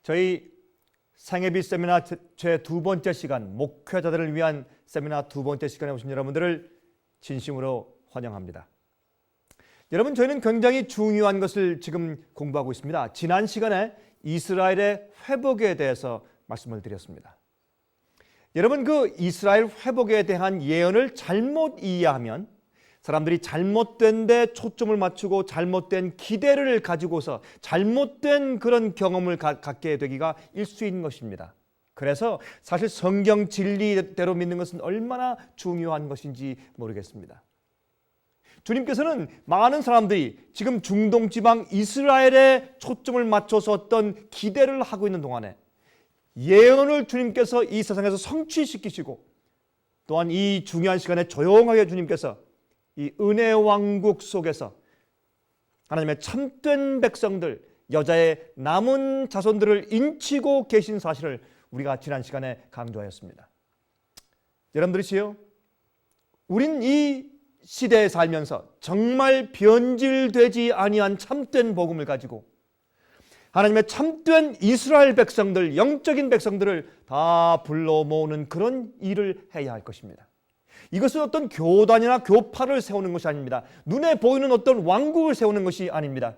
저희 생애비 세미나 제 두 번째 시간, 목회자들을 위한 세미나 두 번째 시간에 오신 여러분들을 진심으로 환영합니다. 여러분, 저희는 굉장히 중요한 것을 지금 공부하고 있습니다. 지난 시간에 이스라엘의 회복에 대해서 말씀을 드렸습니다. 여러분, 그 이스라엘 회복에 대한 예언을 잘못 이해하면 사람들이 잘못된 데 초점을 맞추고 잘못된 기대를 가지고서 잘못된 그런 경험을 갖게 되기가 일수인 것입니다. 그래서 사실 성경 진리대로 믿는 것은 얼마나 중요한 것인지 모르겠습니다. 주님께서는 많은 사람들이 지금 중동 지방 이스라엘에 초점을 맞춰서 어떤 기대를 하고 있는 동안에 예언을 주님께서 이 세상에서 성취시키시고, 또한 이 중요한 시간에 조용하게 주님께서 이 은혜 왕국 속에서 하나님의 참된 백성들, 여자의 남은 자손들을 인치고 계신 사실을 우리가 지난 시간에 강조하였습니다. 여러분들이시요, 우린 이 시대에 살면서 정말 변질되지 아니한 참된 복음을 가지고 하나님의 참된 이스라엘 백성들, 영적인 백성들을 다 불러 모으는 그런 일을 해야 할 것입니다. 이것은 어떤 교단이나 교파를 세우는 것이 아닙니다. 눈에 보이는 어떤 왕국을 세우는 것이 아닙니다.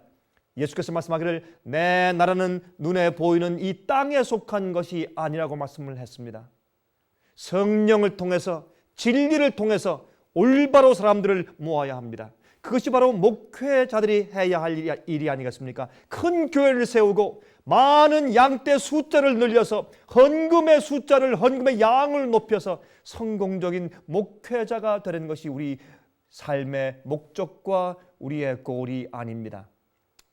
예수께서 말씀하기를 내 나라는 눈에 보이는 이 땅에 속한 것이 아니라고 말씀을 했습니다. 성령을 통해서, 진리를 통해서 올바로 사람들을 모아야 합니다. 그것이 바로 목회자들이 해야 할 일이 아니겠습니까? 큰 교회를 세우고 많은 양떼 숫자를 늘려서 헌금의 양을 높여서 성공적인 목회자가 되는 것이 우리 삶의 목적과 우리의 골이 아닙니다.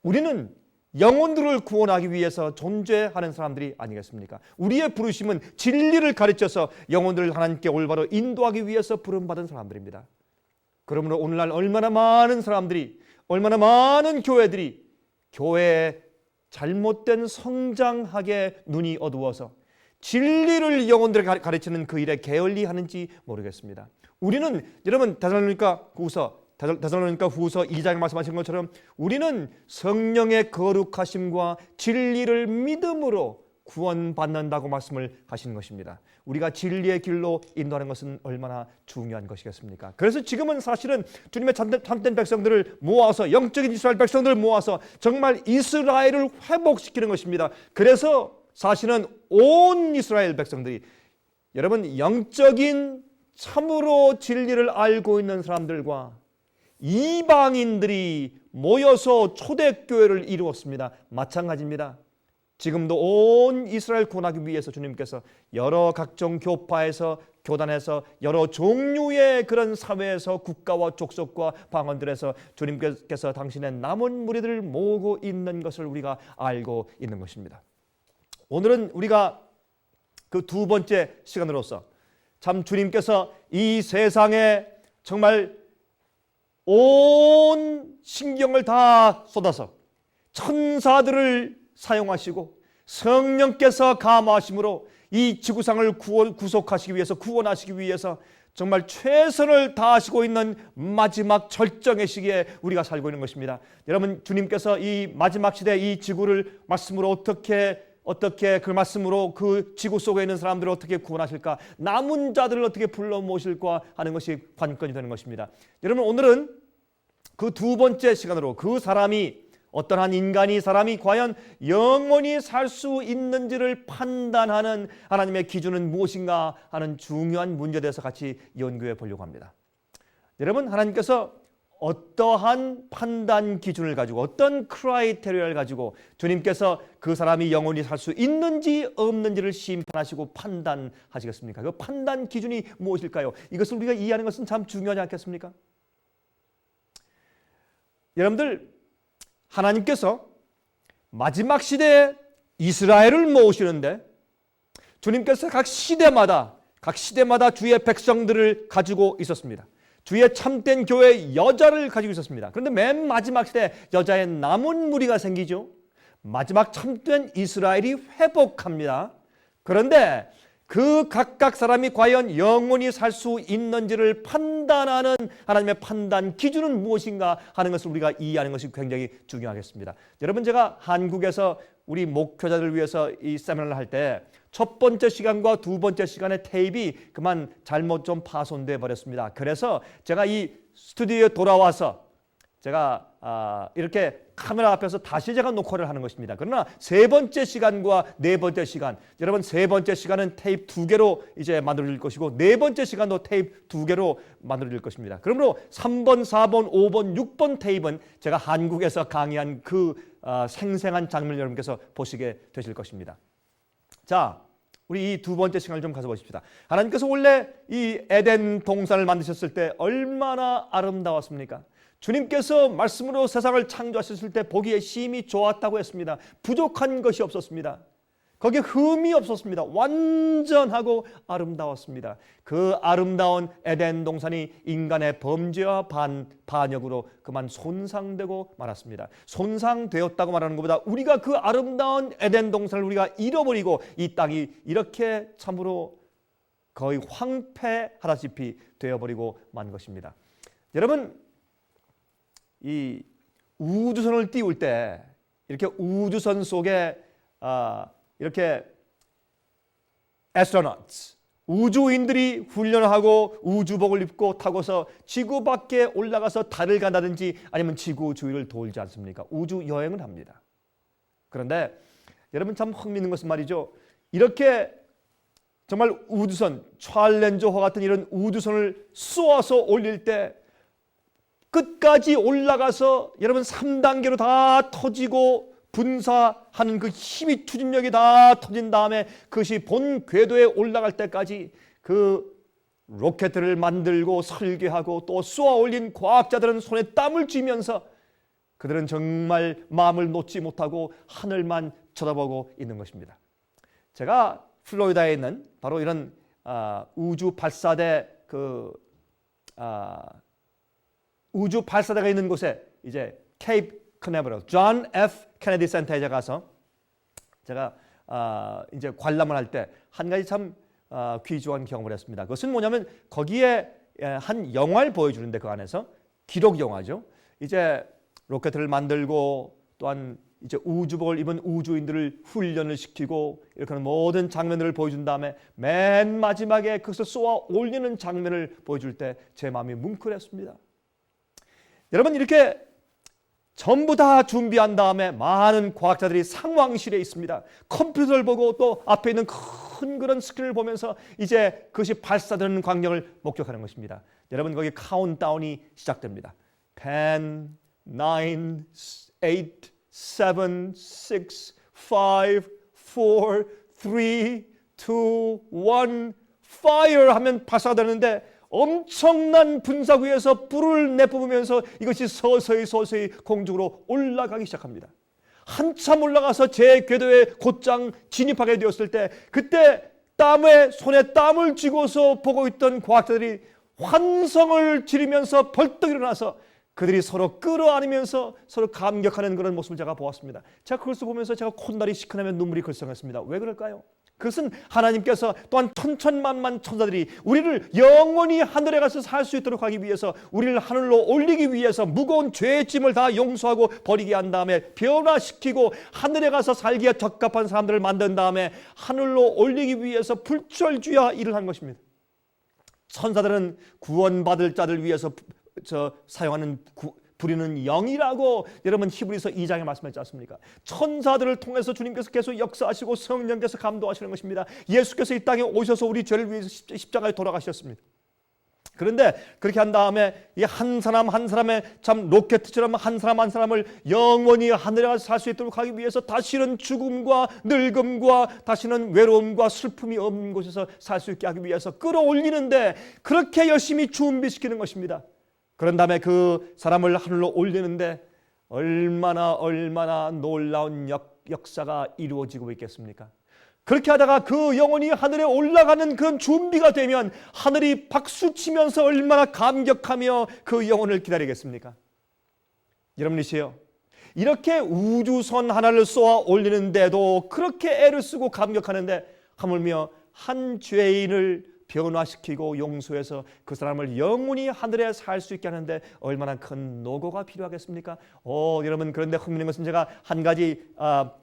우리는 영혼들을 구원하기 위해서 존재하는 사람들이 아니겠습니까? 우리의 부르심은 진리를 가르쳐서 영혼들을 하나님께 올바로 인도하기 위해서 부름받은 사람들입니다. 그러므로 오늘날 얼마나 많은 사람들이, 얼마나 많은 교회들이 교회에 잘못된 성장하게 눈이 어두워서 진리를 영혼들을 가르치는 그 일에 게을리하는지 모르겠습니다. 우리는 여러분 데살로니가 후서 2장에 말씀하신 것처럼 우리는 성령의 거룩하심과 진리를 믿음으로 구원받는다고 말씀을 하시는 것입니다. 우리가 진리의 길로 인도하는 것은 얼마나 중요한 것이겠습니까? 그래서 지금은 사실은 주님의 참된 백성들을 모아서, 영적인 이스라엘 백성들을 모아서 정말 이스라엘을 회복시키는 것입니다. 그래서 사실은 온 이스라엘 백성들이, 여러분, 영적인 참으로 진리를 알고 있는 사람들과 이방인들이 모여서 초대교회를 이루었습니다. 마찬가지입니다. 지금도 온 이스라엘 구원하기 위해서 주님께서 여러 각종 교파에서, 교단에서, 여러 종류의 그런 사회에서, 국가와 족속과 방언들에서 주님께서 당신의 남은 무리들을 모으고 있는 것을 우리가 알고 있는 것입니다. 오늘은 우리가 그 두 번째 시간으로서 참 주님께서 이 세상에 정말 온 신경을 다 쏟아서 천사들을 사용하시고 성령께서 감화하심으로 이 지구상을 구속하시기 위해서, 구원하시기 위해서 정말 최선을 다하시고 있는 마지막 절정의 시기에 우리가 살고 있는 것입니다. 여러분, 주님께서 이 마지막 시대 이 지구를 말씀으로 어떻게 그 말씀으로 그 지구 속에 있는 사람들을 어떻게 구원하실까, 남은 자들을 어떻게 불러 모실까 하는 것이 관건이 되는 것입니다. 여러분, 오늘은 그 두 번째 시간으로 그 사람이, 어떤 한 인간이, 사람이 과연 영원히 살 수 있는지를 판단하는 하나님의 기준은 무엇인가 하는 중요한 문제에 대해서 같이 연구해 보려고 합니다. 여러분, 하나님께서 어떠한 판단 기준을 가지고, 어떤 크라이테리아를 가지고 주님께서 그 사람이 영원히 살 수 있는지 없는지를 심판하시고 판단하시겠습니까? 그 판단 기준이 무엇일까요? 이것을 우리가 이해하는 것은 참 중요하지 않겠습니까? 여러분들, 하나님께서 마지막 시대에 이스라엘을 모으시는데 주님께서 각 시대마다 주의 백성들을 가지고 있었습니다. 주의 참된 교회 여자를 가지고 있었습니다. 그런데 맨 마지막 시대에 여자의 남은 무리가 생기죠. 마지막 참된 이스라엘이 회복합니다. 그런데 그 각각 사람이 과연 영원히 살 수 있는지를 판단하는 하나님의 판단 기준은 무엇인가 하는 것을 우리가 이해하는 것이 굉장히 중요하겠습니다. 여러분, 제가 한국에서 우리 목회자들을 위해서 이 세미나를 할 때 첫 번째 시간과 두 번째 시간에 테이프가 그만 잘못 좀 파손돼 버렸습니다. 그래서 제가 이 스튜디오에 돌아와서 제가 이렇게 카메라 앞에서 다시 제가 녹화를 하는 것입니다. 그러나 세 번째 시간과 네 번째 시간, 여러분 세 번째 시간은 테이프 2개로 이제 만들어질 것이고 네 번째 시간도 테이프 2개로 만들어질 것입니다. 그러므로 3번, 4번, 5번, 6번 테이프는 제가 한국에서 강의한 그 생생한 장면을 여러분께서 보시게 되실 것입니다. 자, 우리 이 두 번째 시간을 좀 가져보십시다. 하나님께서 원래 이 에덴 동산을 만드셨을 때 얼마나 아름다웠습니까? 주님께서 말씀으로 세상을 창조하셨을 때 보기에 심히 좋았다고 했습니다. 부족한 것이 없었습니다. 거기에 흠이 없었습니다. 완전하고 아름다웠습니다. 그 아름다운 에덴 동산이 인간의 범죄와 반역으로 그만 손상되고 말았습니다. 손상되었다고 말하는 것보다 우리가 그 아름다운 에덴 동산을 우리가 잃어버리고 이 땅이 이렇게 참으로 거의 황폐하다시피 되어버리고 만 것입니다. 여러분, 이 우주선을 띄울 때 이렇게 우주선 속에 이렇게 astronauts, 우주인들이 훈련을 하고 우주복을 입고 타고서 지구 밖에 올라가서 달을 간다든지 아니면 지구 주위를 돌지 않습니까? 우주 여행을 합니다. 그런데 여러분 참 흥미있는 것은 말이죠. 이렇게 정말 우주선, 챌린저와 같은 이런 우주선을 쏘아서 올릴 때 끝까지 올라가서 여러분 3단계로 다 터지고 분사하는 그 힘이 추진력이 다 터진 다음에 그것이 본 궤도에 올라갈 때까지 그 로켓을 만들고 설계하고 또 쏘아 올린 과학자들은 손에 땀을 쥐면서 그들은 정말 마음을 놓지 못하고 하늘만 쳐다보고 있는 것입니다. 제가 플로리다에 있는 바로 이런 우주 발사대 우주 발사대가 있는 곳에 이제 케이프 커네버럴, 존 F 케네디 센터에 가서 제가 이제 관람을 할 때 한 가지 참 귀중한 경험을 했습니다. 그것은 뭐냐면 거기에 한 영화를 보여주는데 그 안에서 기록 영화죠. 이제 로켓을 만들고 또한 이제 우주복을 입은 우주인들을 훈련을 시키고 이렇게 하는 모든 장면들을 보여준 다음에 맨 마지막에 그것을 쏘아 올리는 장면을 보여줄 때 제 마음이 뭉클했습니다. 여러분 이렇게 전부 다 준비한 다음에 많은 과학자들이 상황실에 있습니다. 컴퓨터를 보고 또 앞에 있는 큰 그런 스크린을 보면서 이제 그것이 발사되는 광경을 목격하는 것입니다. 여러분 거기 카운트다운이 시작됩니다. 10, 9, 8, 7, 6, 5, 4, 3, 2, 1, fire 하면 발사되는데 엄청난 분사구에서 불을 내뿜으면서 이것이 서서히 공중으로 올라가기 시작합니다. 한참 올라가서 제 궤도에 곧장 진입하게 되었을 때 그때 손에 땀을 쥐고서 보고 있던 과학자들이 환성을 지르면서 벌떡 일어나서 그들이 서로 끌어안으면서 서로 감격하는 그런 모습을 제가 보았습니다. 제가 그것을 보면서 제가 콧날이 시큰하며 눈물이 글썽했습니다. 왜 그럴까요? 그것은 하나님께서 또한 천천만만 천사들이 우리를 영원히 하늘에 가서 살 수 있도록 하기 위해서 우리를 하늘로 올리기 위해서 무거운 죄의 짐을 다 용서하고 버리게 한 다음에 변화시키고 하늘에 가서 살기에 적합한 사람들을 만든 다음에 하늘로 올리기 위해서 불철주야 일을 한 것입니다. 천사들은 구원받을 자들 위해서 사용하는 부리는 영이라고 여러분 히브리서 2장에 말씀하지 않습니까? 천사들을 통해서 주님께서 계속 역사하시고 성령께서 감동하시는 것입니다. 예수께서 이 땅에 오셔서 우리 죄를 위해서 십자가에 돌아가셨습니다. 그런데 그렇게 한 다음에 이 한 사람 한 사람의 참 로켓처럼 한 사람 한 사람을 영원히 하늘에 가서 살 수 있도록 하기 위해서 다시는 죽음과 늙음과 다시는 외로움과 슬픔이 없는 곳에서 살 수 있게 하기 위해서 끌어올리는데 그렇게 열심히 준비시키는 것입니다. 그런 다음에 그 사람을 하늘로 올리는데 얼마나 놀라운 역사가 이루어지고 있겠습니까? 그렇게 하다가 그 영혼이 하늘에 올라가는 그런 준비가 되면 하늘이 박수치면서 얼마나 감격하며 그 영혼을 기다리겠습니까? 여러분이시여, 이렇게 우주선 하나를 쏘아 올리는데도 그렇게 애를 쓰고 감격하는데 하물며 한 죄인을 변화시키고 용서해서 그 사람을 영원히 하늘에 살 수 있게 하는데 얼마나 큰 노고가 필요하겠습니까? 여러분, 그런데 흥미있는 것은 제가 한 가지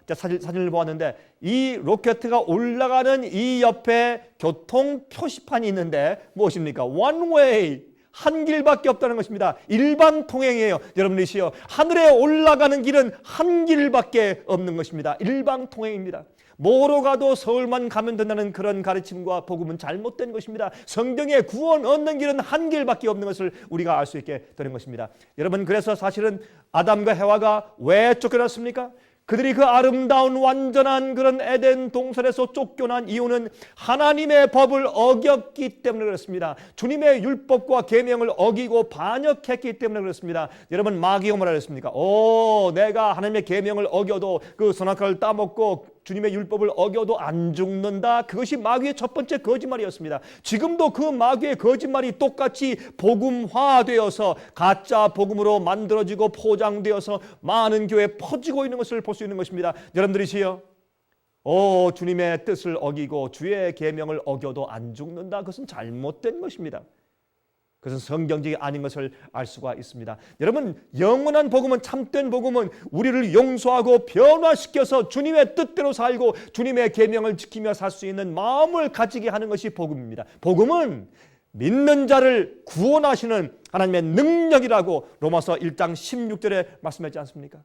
사진을 보았는데, 이 로켓가 올라가는 이 옆에 교통 표시판이 있는데 무엇입니까? One way, 한 길밖에 없다는 것입니다. 일반 통행이에요. 여러분이시여, 하늘에 올라가는 길은 한 길밖에 없는 것입니다. 일반 통행입니다. 뭐로 가도 서울만 가면 된다는 그런 가르침과 복음은 잘못된 것입니다. 성경에 구원 얻는 길은 한 길밖에 없는 것을 우리가 알 수 있게 되는 것입니다. 여러분, 그래서 사실은 아담과 해와가 왜 쫓겨났습니까? 그들이 그 아름다운 완전한 그런 에덴 동산에서 쫓겨난 이유는 하나님의 법을 어겼기 때문에 그렇습니다. 주님의 율법과 계명을 어기고 반역했기 때문에 그렇습니다. 여러분, 마귀가 뭐라 그랬습니까? 내가 하나님의 계명을 어겨도 그 선악과를 따먹고 주님의 율법을 어겨도 안 죽는다. 그것이 마귀의 첫 번째 거짓말이었습니다. 지금도 그 마귀의 거짓말이 똑같이 복음화되어서 가짜 복음으로 만들어지고 포장되어서 많은 교회에 퍼지고 있는 것을 볼 수 있는 것입니다. 여러분들이시여, 주님의 뜻을 어기고 주의 계명을 어겨도 안 죽는다. 그것은 잘못된 것입니다. 그것은 성경적이 아닌 것을 알 수가 있습니다. 여러분, 영원한 복음은, 참된 복음은 우리를 용서하고 변화시켜서 주님의 뜻대로 살고 주님의 계명을 지키며 살 수 있는 마음을 가지게 하는 것이 복음입니다. 복음은 믿는 자를 구원하시는 하나님의 능력이라고 로마서 1장 16절에 말씀하지 않습니까?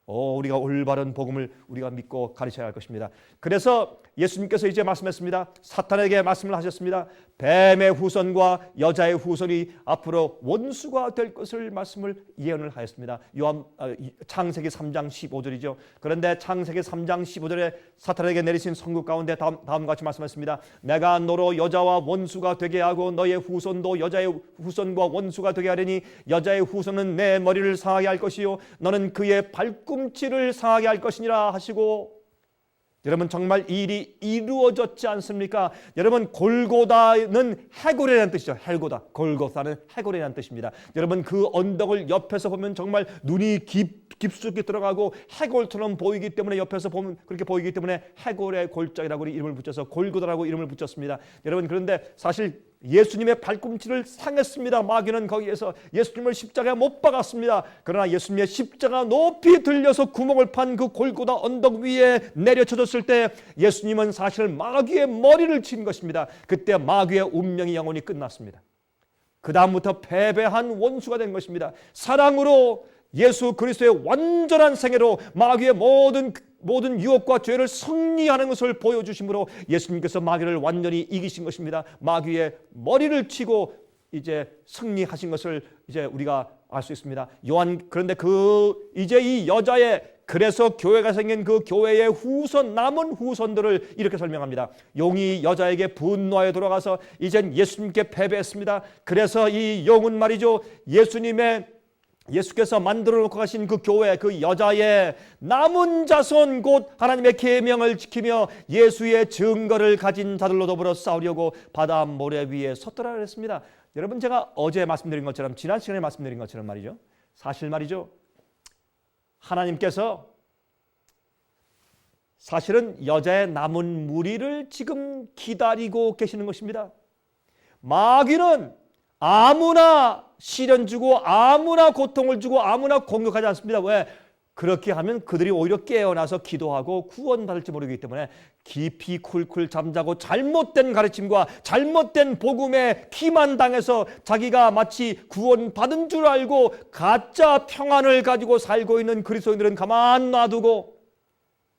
우리가 올바른 복음을 우리가 믿고 가르쳐야 할 것입니다. 그래서 예수님께서 이제 말씀했습니다. 사탄에게 말씀을 하셨습니다. 뱀의 후손과 여자의 후손이 앞으로 원수가 될 것을 말씀을 예언을 하였습니다. 창세기 3장 15절이죠. 그런데 창세기 3장 15절에 사탄에게 내리신 선고 가운데 다음과 같이 말씀했습니다. 내가 너로 여자와 원수가 되게 하고 너의 후손도 여자의 후손과 원수가 되게 하려니 여자의 후손은 내 머리를 상하게 할 것이요 너는 그의 발꿈치를 상하게 할 것이니라 하시고, 여러분, 정말 이 일이 이루어졌지 않습니까? 여러분, 골고다는 해골이라는 뜻이죠. 골고다는 해골이라는 뜻입니다. 여러분, 그 언덕을 옆에서 보면 정말 눈이 깊숙이 들어가고 해골처럼 보이기 때문에, 옆에서 보면 그렇게 보이기 때문에 해골의 골짜기라고 이름을 붙여서 골고다라고 이름을 붙였습니다. 여러분, 그런데 사실 예수님의 발꿈치를 상했습니다. 마귀는 거기에서 예수님을 십자가에 못 박았습니다. 그러나 예수님의 십자가 높이 들려서 구멍을 판 그 골고다 언덕 위에 내려쳐졌을 때 예수님은 사실 마귀의 머리를 친 것입니다. 그때 마귀의 운명이 영원히 끝났습니다. 그 다음부터 패배한 원수가 된 것입니다. 사랑으로 예수 그리스도의 완전한 생애로 마귀의 모든 유혹과 죄를 승리하는 것을 보여주심으로 예수님께서 마귀를 완전히 이기신 것입니다. 마귀의 머리를 치고 이제 승리하신 것을 이제 우리가 알 수 있습니다. 그런데 이제 이 여자의, 그래서 교회가 생긴 그 교회의 남은 후손들을 이렇게 설명합니다. 용이 여자에게 분노하여 돌아가서 이젠 예수님께 패배했습니다. 그래서 이 용은 말이죠, 예수께서 만들어 놓고 가신 그 교회, 그 여자의 남은 자손, 곧 하나님의 계명을 지키며 예수의 증거를 가진 자들로 더불어 싸우려고 바다 모래 위에 섰더라 그랬습니다. 여러분, 제가 어제 말씀드린 것처럼, 지난 시간에 말씀드린 것처럼 말이죠, 사실 말이죠, 하나님께서 사실은 여자의 남은 무리를 지금 기다리고 계시는 것입니다. 마귀는 아무나 시련 주고 아무나 고통을 주고 아무나 공격하지 않습니다. 왜? 그렇게 하면 그들이 오히려 깨어나서 기도하고 구원받을지 모르기 때문에 깊이 쿨쿨 잠자고 잘못된 가르침과 잘못된 복음에 기만당해서 자기가 마치 구원받은 줄 알고 가짜 평안을 가지고 살고 있는 그리스도인들은 가만 놔두고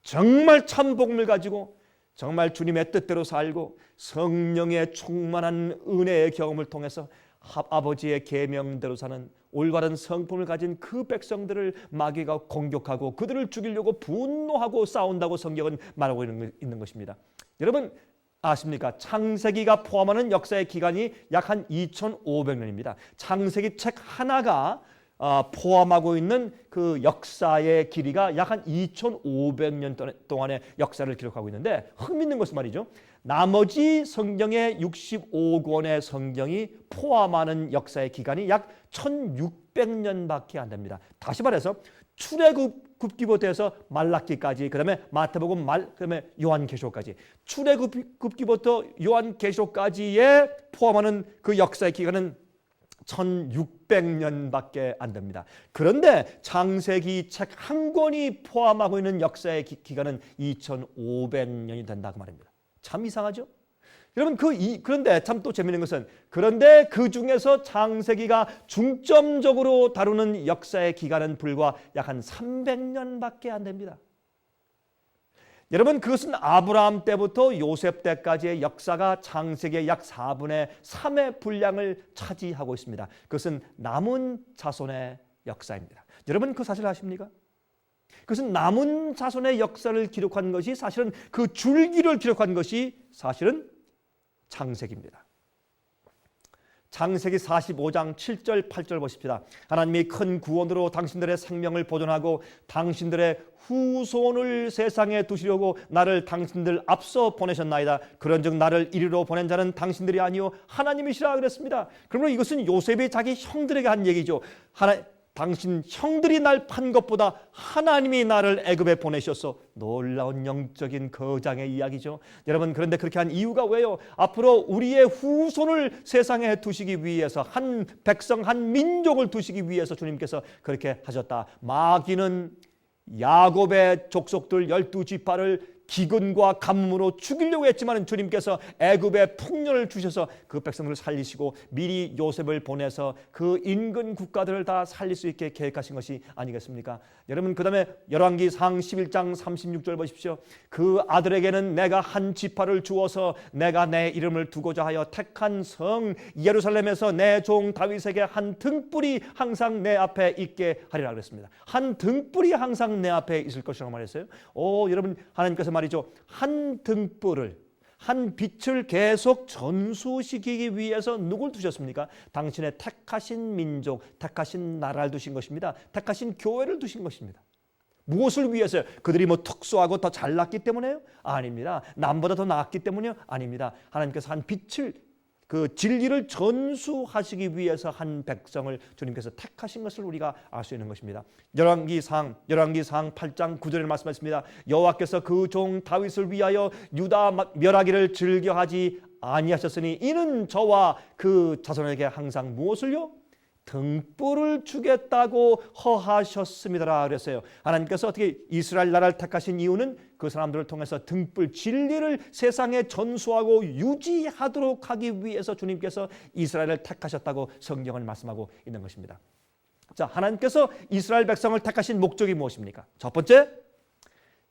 정말 참 복음을 가지고 정말 주님의 뜻대로 살고 성령의 충만한 은혜의 경험을 통해서 아버지의 계명대로 사는 올바른 성품을 가진 그 백성들을 마귀가 공격하고 그들을 죽이려고 분노하고 싸운다고 성경은 말하고 있는 것입니다. 여러분 아십니까? 창세기가 포함하는 역사의 기간이 약 한 2500년입니다. 창세기 책 하나가 포함하고 있는 그 역사의 길이가 약 한 2500년 동안의 역사를 기록하고 있는데, 흥미있는 것은 말이죠, 나머지 성경의 65권의 성경이 포함하는 역사의 기간이 약 1600년밖에 안 됩니다. 다시 말해서 출애굽 출애굽기부터 해서 말라기까지, 그다음에 마태복음 그다음에 요한계시록까지, 출애굽기부터 요한계시록까지에 포함하는 그 역사의 기간은 1600년밖에 안 됩니다. 그런데 창세기 책 한 권이 포함하고 있는 역사의 기간은 2500년이 된다고 말입니다. 참 이상하죠? 여러분 그런데 참 또 재미있는 것은, 그런데 그 중에서 창세기가 중점적으로 다루는 역사의 기간은 불과 약 한 300년밖에 안 됩니다. 여러분, 그것은 아브라함 때부터 요셉 때까지의 역사가 창세기의 약 4분의 3의 분량을 차지하고 있습니다. 그것은 남은 자손의 역사입니다. 여러분, 그 사실 아십니까? 그것은 남은 자손의 역사를 기록한 것이, 사실은 그 줄기를 기록한 것이 사실은 창세기입니다. 창세기 45장 7절 8절 보십시다. 하나님이 큰 구원으로 당신들의 생명을 보존하고 당신들의 후손을 세상에 두시려고 나를 당신들 앞서 보내셨나이다. 그런즉 나를 이리로 보낸 자는 당신들이 아니요 하나님이시라 그랬습니다. 그러므로 이것은 요셉이 자기 형들에게 한 얘기죠. 당신 형들이 날 판 것보다 하나님이 나를 애굽에 보내셨어. 놀라운 영적인 거장의 이야기죠. 여러분, 그런데 그렇게 한 이유가 왜요? 앞으로 우리의 후손을 세상에 두시기 위해서, 한 백성, 한 민족을 두시기 위해서 주님께서 그렇게 하셨다. 마귀는 야곱의 족속들 12지파를 기근과 가뭄으로 죽이려고 했지만 주님께서 애굽에 풍년을 주셔서 그 백성들을 살리시고 미리 요셉을 보내서 그 인근 국가들을 다 살릴 수 있게 계획하신 것이 아니겠습니까? 여러분, 그 다음에 열왕기상 11장 36절 보십시오. 그 아들에게는 내가 한 지파를 주어서 내가 내 이름을 두고자 하여 택한 성 예루살렘에서 내 종 다윗에게 한 등불이 항상 내 앞에 있게 하리라 그랬습니다. 한 등불이 항상 내 앞에 있을 것이라고 말했어요. 여러분, 하나님께서 말이죠, 한 등불을, 한 빛을 계속 전수시키기 위해서 누굴 두셨습니까? 당신의 택하신 민족, 택하신 나라를 두신 것입니다. 택하신 교회를 두신 것입니다. 무엇을 위해서요? 그들이 뭐 특수하고 더 잘났기 때문에요? 아닙니다. 남보다 더 나았기 때문이요? 아닙니다. 하나님께서 한 빛을, 그 진리를 전수하시기 위해서 한 백성을 주님께서 택하신 것을 우리가 알 수 있는 것입니다. 열왕기상 8장 9절에 말씀하십니다. 여호와께서 그 종 다윗을 위하여 유다 멸하기를 즐겨하지 아니하셨으니 이는 저와 그 자손에게 항상 무엇을요? 등불을 주겠다고 허하셨습니다 그랬어요. 하나님께서 어떻게 이스라엘 나라를 택하신 이유는 그 사람들을 통해서 등불, 진리를 세상에 전수하고 유지하도록 하기 위해서 주님께서 이스라엘을 택하셨다고 성경은 말씀하고 있는 것입니다. 자, 하나님께서 이스라엘 백성을 택하신 목적이 무엇입니까? 첫 번째,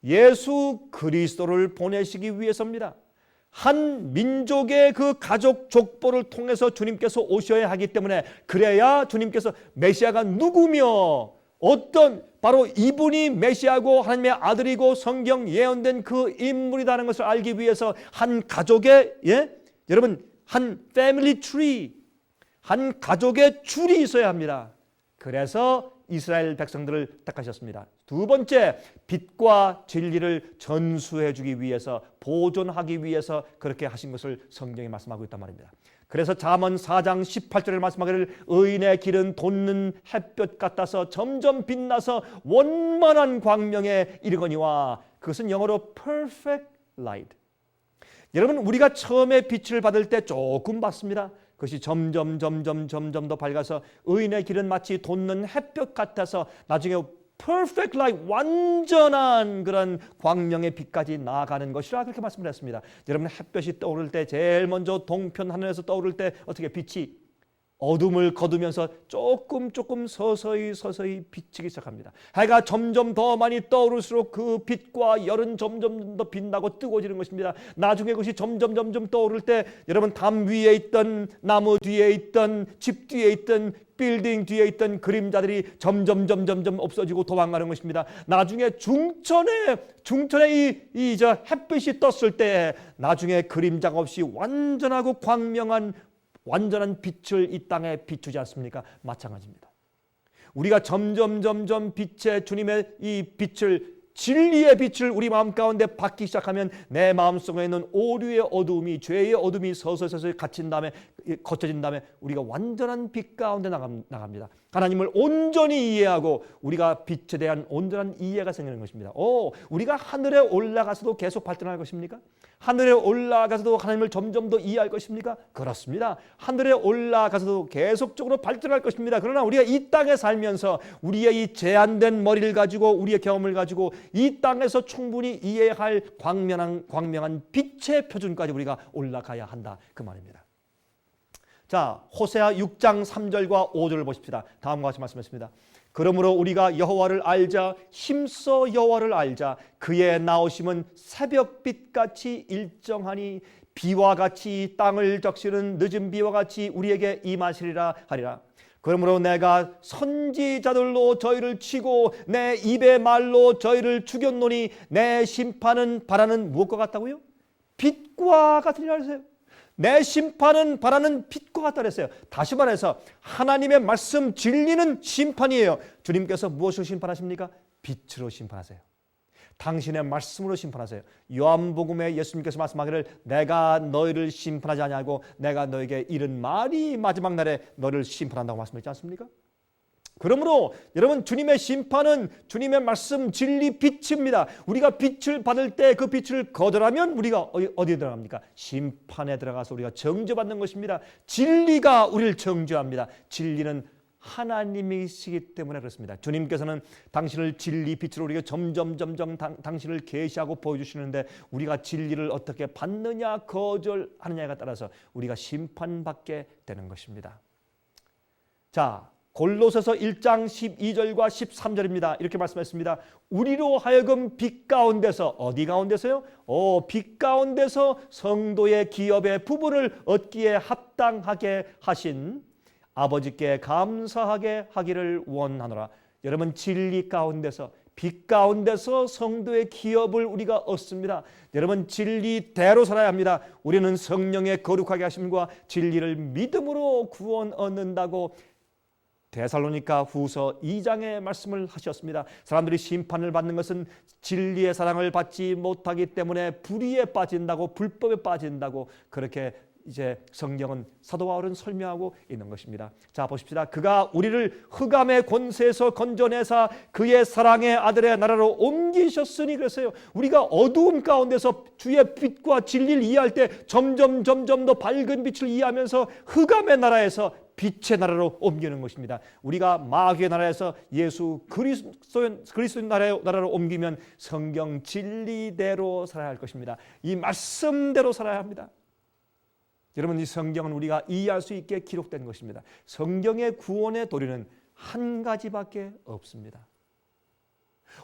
예수 그리스도를 보내시기 위해서입니다. 한 민족의 그 가족 족보를 통해서 주님께서 오셔야 하기 때문에, 그래야 주님께서 메시아가 누구며 어떤, 바로 이분이 메시아고 하나님의 아들이고 성경 예언된 그 인물이라는 것을 알기 위해서 한 가족의, 여러분, 한 패밀리 트리, 한 가족의 줄이 있어야 합니다. 그래서 이스라엘 백성들을 택하셨습니다. 두 번째, 빛과 진리를 전수해 주기 위해서, 보존하기 위해서 그렇게 하신 것을 성경이 말씀하고 있단 말입니다. 그래서 잠언 4장 18절에 말씀하기를 의인의 길은 돋는 햇볕 같아서 점점 빛나서 원만한 광명에 이르거니와, 그것은 영어로 perfect light. 여러분, 우리가 처음에 빛을 받을 때 조금 받습니다. 그것이 점점 더 밝아서 의인의 길은 마치 돋는 햇볕 같아서 나중에 perfect light, 완전한 그런 광명의 빛까지 나아가는 것이라 그렇게 말씀을 했습니다. 여러분, 햇볕이 떠오를 때, 제일 먼저 동편 하늘에서 떠오를 때 어떻게 빛이 어둠을 거두면서 조금 서서히 비치기 시작합니다. 해가 점점 더 많이 떠오를수록 그 빛과 열은 점점 더 빛나고 뜨거워지는 것입니다. 나중에 그것이 점점 떠오를 때, 여러분, 담 위에 있던, 나무 뒤에 있던, 집 뒤에 있던, 빌딩 뒤에 있던 그림자들이 점점 없어지고 도망가는 것입니다. 나중에 중천에 저 햇빛이 떴을 때 나중에 그림자가 없이 완전하고 광명한 완전한 빛을 이 땅에 비추지 않습니까? 마찬가지입니다. 우리가 점점 빛의, 주님의 이 빛을, 진리의 빛을 우리 마음 가운데 받기 시작하면 내 마음속에 있는 오류의 어두움이, 죄의 어둠이 서서히 갇힌 다음에, 거쳐진 다음에 우리가 완전한 빛 가운데 나갑니다. 하나님을 온전히 이해하고 우리가 빛에 대한 온전한 이해가 생기는 것입니다. 우리가 하늘에 올라가서도 계속 발전할 것입니까? 하늘에 올라가서도 하나님을 점점 더 이해할 것입니까? 그렇습니다. 하늘에 올라가서도 계속적으로 발전할 것입니다. 그러나 우리가 이 땅에 살면서 우리의 이 제한된 머리를 가지고 우리의 경험을 가지고 이 땅에서 충분히 이해할 광명한 빛의 표준까지 우리가 올라가야 한다, 그 말입니다. 자, 호세아 6장 3절과 5절을 보십시다. 다음과 같이 말씀했습니다. 그러므로 우리가 여호와를 알자, 힘써 여호와를 알자. 그의 나오심은 새벽빛같이 일정하니 비와 같이 땅을 적시는 늦은 비와 같이 우리에게 임하시리라 하리라. 그러므로 내가 선지자들로 저희를 치고 내 입의 말로 저희를 죽였노니 내 심판은 바라는 무엇과 같다고요? 빛과 같으리라 하세요. 내 심판은 바라는 빛과 같다 그랬어요. 다시 말해서 하나님의 말씀 진리는 심판이에요. 주님께서 무엇으로 심판하십니까? 빛으로 심판하세요. 당신의 말씀으로 심판하세요. 요한복음에 예수님께서 말씀하기를 내가 너희를 심판하지 아니하고 내가 너에게 이른 말이 마지막 날에 너를 심판한다고 말씀했지 않습니까? 그러므로 여러분, 주님의 심판은 주님의 말씀 진리 빛입니다. 우리가 빛을 받을 때 그 빛을 거절하면 우리가 어디에 들어갑니까? 심판에 들어가서 우리가 정죄받는 것입니다. 진리가 우리를 정죄합니다. 진리는 하나님이시기 때문에 그렇습니다. 주님께서는 당신을 진리 빛으로 우리가 점점 당신을 계시하고 보여주시는데 우리가 진리를 어떻게 받느냐 거절하느냐에 따라서 우리가 심판받게 되는 것입니다. 자, 골로새서 1장 12절과 13절입니다. 이렇게 말씀했습니다. 우리로 하여금 빛 가운데서, 어디 가운데서요? 빛 가운데서 성도의 기업의 부분을 얻기에 합당하게 하신 아버지께 감사하게 하기를 원하노라. 여러분, 진리 가운데서, 빛 가운데서 성도의 기업을 우리가 얻습니다. 여러분, 진리대로 살아야 합니다. 우리는 성령의 거룩하게 하심과 진리를 믿음으로 구원 얻는다고 데살로니가 후서 2장의 말씀을 하셨습니다. 사람들이 심판을 받는 것은 진리의 사랑을 받지 못하기 때문에 불의에 빠진다고, 불법에 빠진다고 그렇게 이제 성경은 사도 바울은 설명하고 있는 것입니다. 자, 보십시다. 그가 우리를 흑암의 권세에서 건져내사 그의 사랑의 아들의 나라로 옮기셨으니, 그랬어요. 우리가 어두움 가운데서 주의 빛과 진리를 이해할 때 점점 더 밝은 빛을 이해하면서 흑암의 나라에서 빛의 나라로 옮기는 것입니다. 우리가 마귀의 나라에서 예수 그리스도의 나라로 옮기면 성경 진리대로 살아야 할 것입니다. 이 말씀대로 살아야 합니다. 여러분, 이 성경은 우리가 이해할 수 있게 기록된 것입니다. 성경의 구원의 도리는 한 가지밖에 없습니다.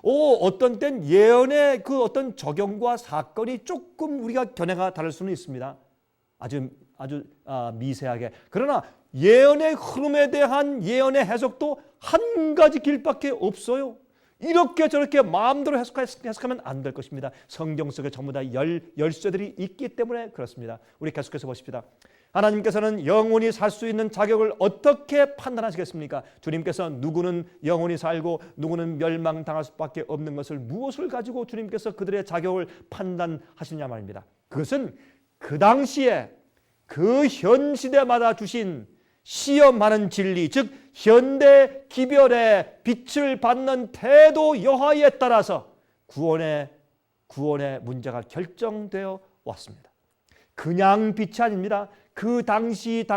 어떤 땐 예언의 그 어떤 적용과 사건이 조금 우리가 견해가 다를 수는 있습니다. 아주 미세하게. 그러나 예언의 흐름에 대한 예언의 해석도 한 가지 길밖에 없어요. 이렇게 저렇게 마음대로 해석하면 안 될 것입니다. 성경 속에 전부 다 열쇠들이 있기 때문에 그렇습니다. 우리 계속해서 보십시다. 하나님께서는 영원히 살 수 있는 자격을 어떻게 판단하시겠습니까? 주님께서 누구는 영원히 살고 누구는 멸망당할 수밖에 없는 것을 무엇을 가지고 주님께서 그들의 자격을 판단하시냐 말입니다. 그것은 그 당시에 그 현 시대마다 주신 시험하는 진리, 즉 현대 기별의 빛을 받는 태도 여하에 따라서 구원의 문제가 결정되어 왔습니다. 그냥 빛이 아닙니다. 그 당시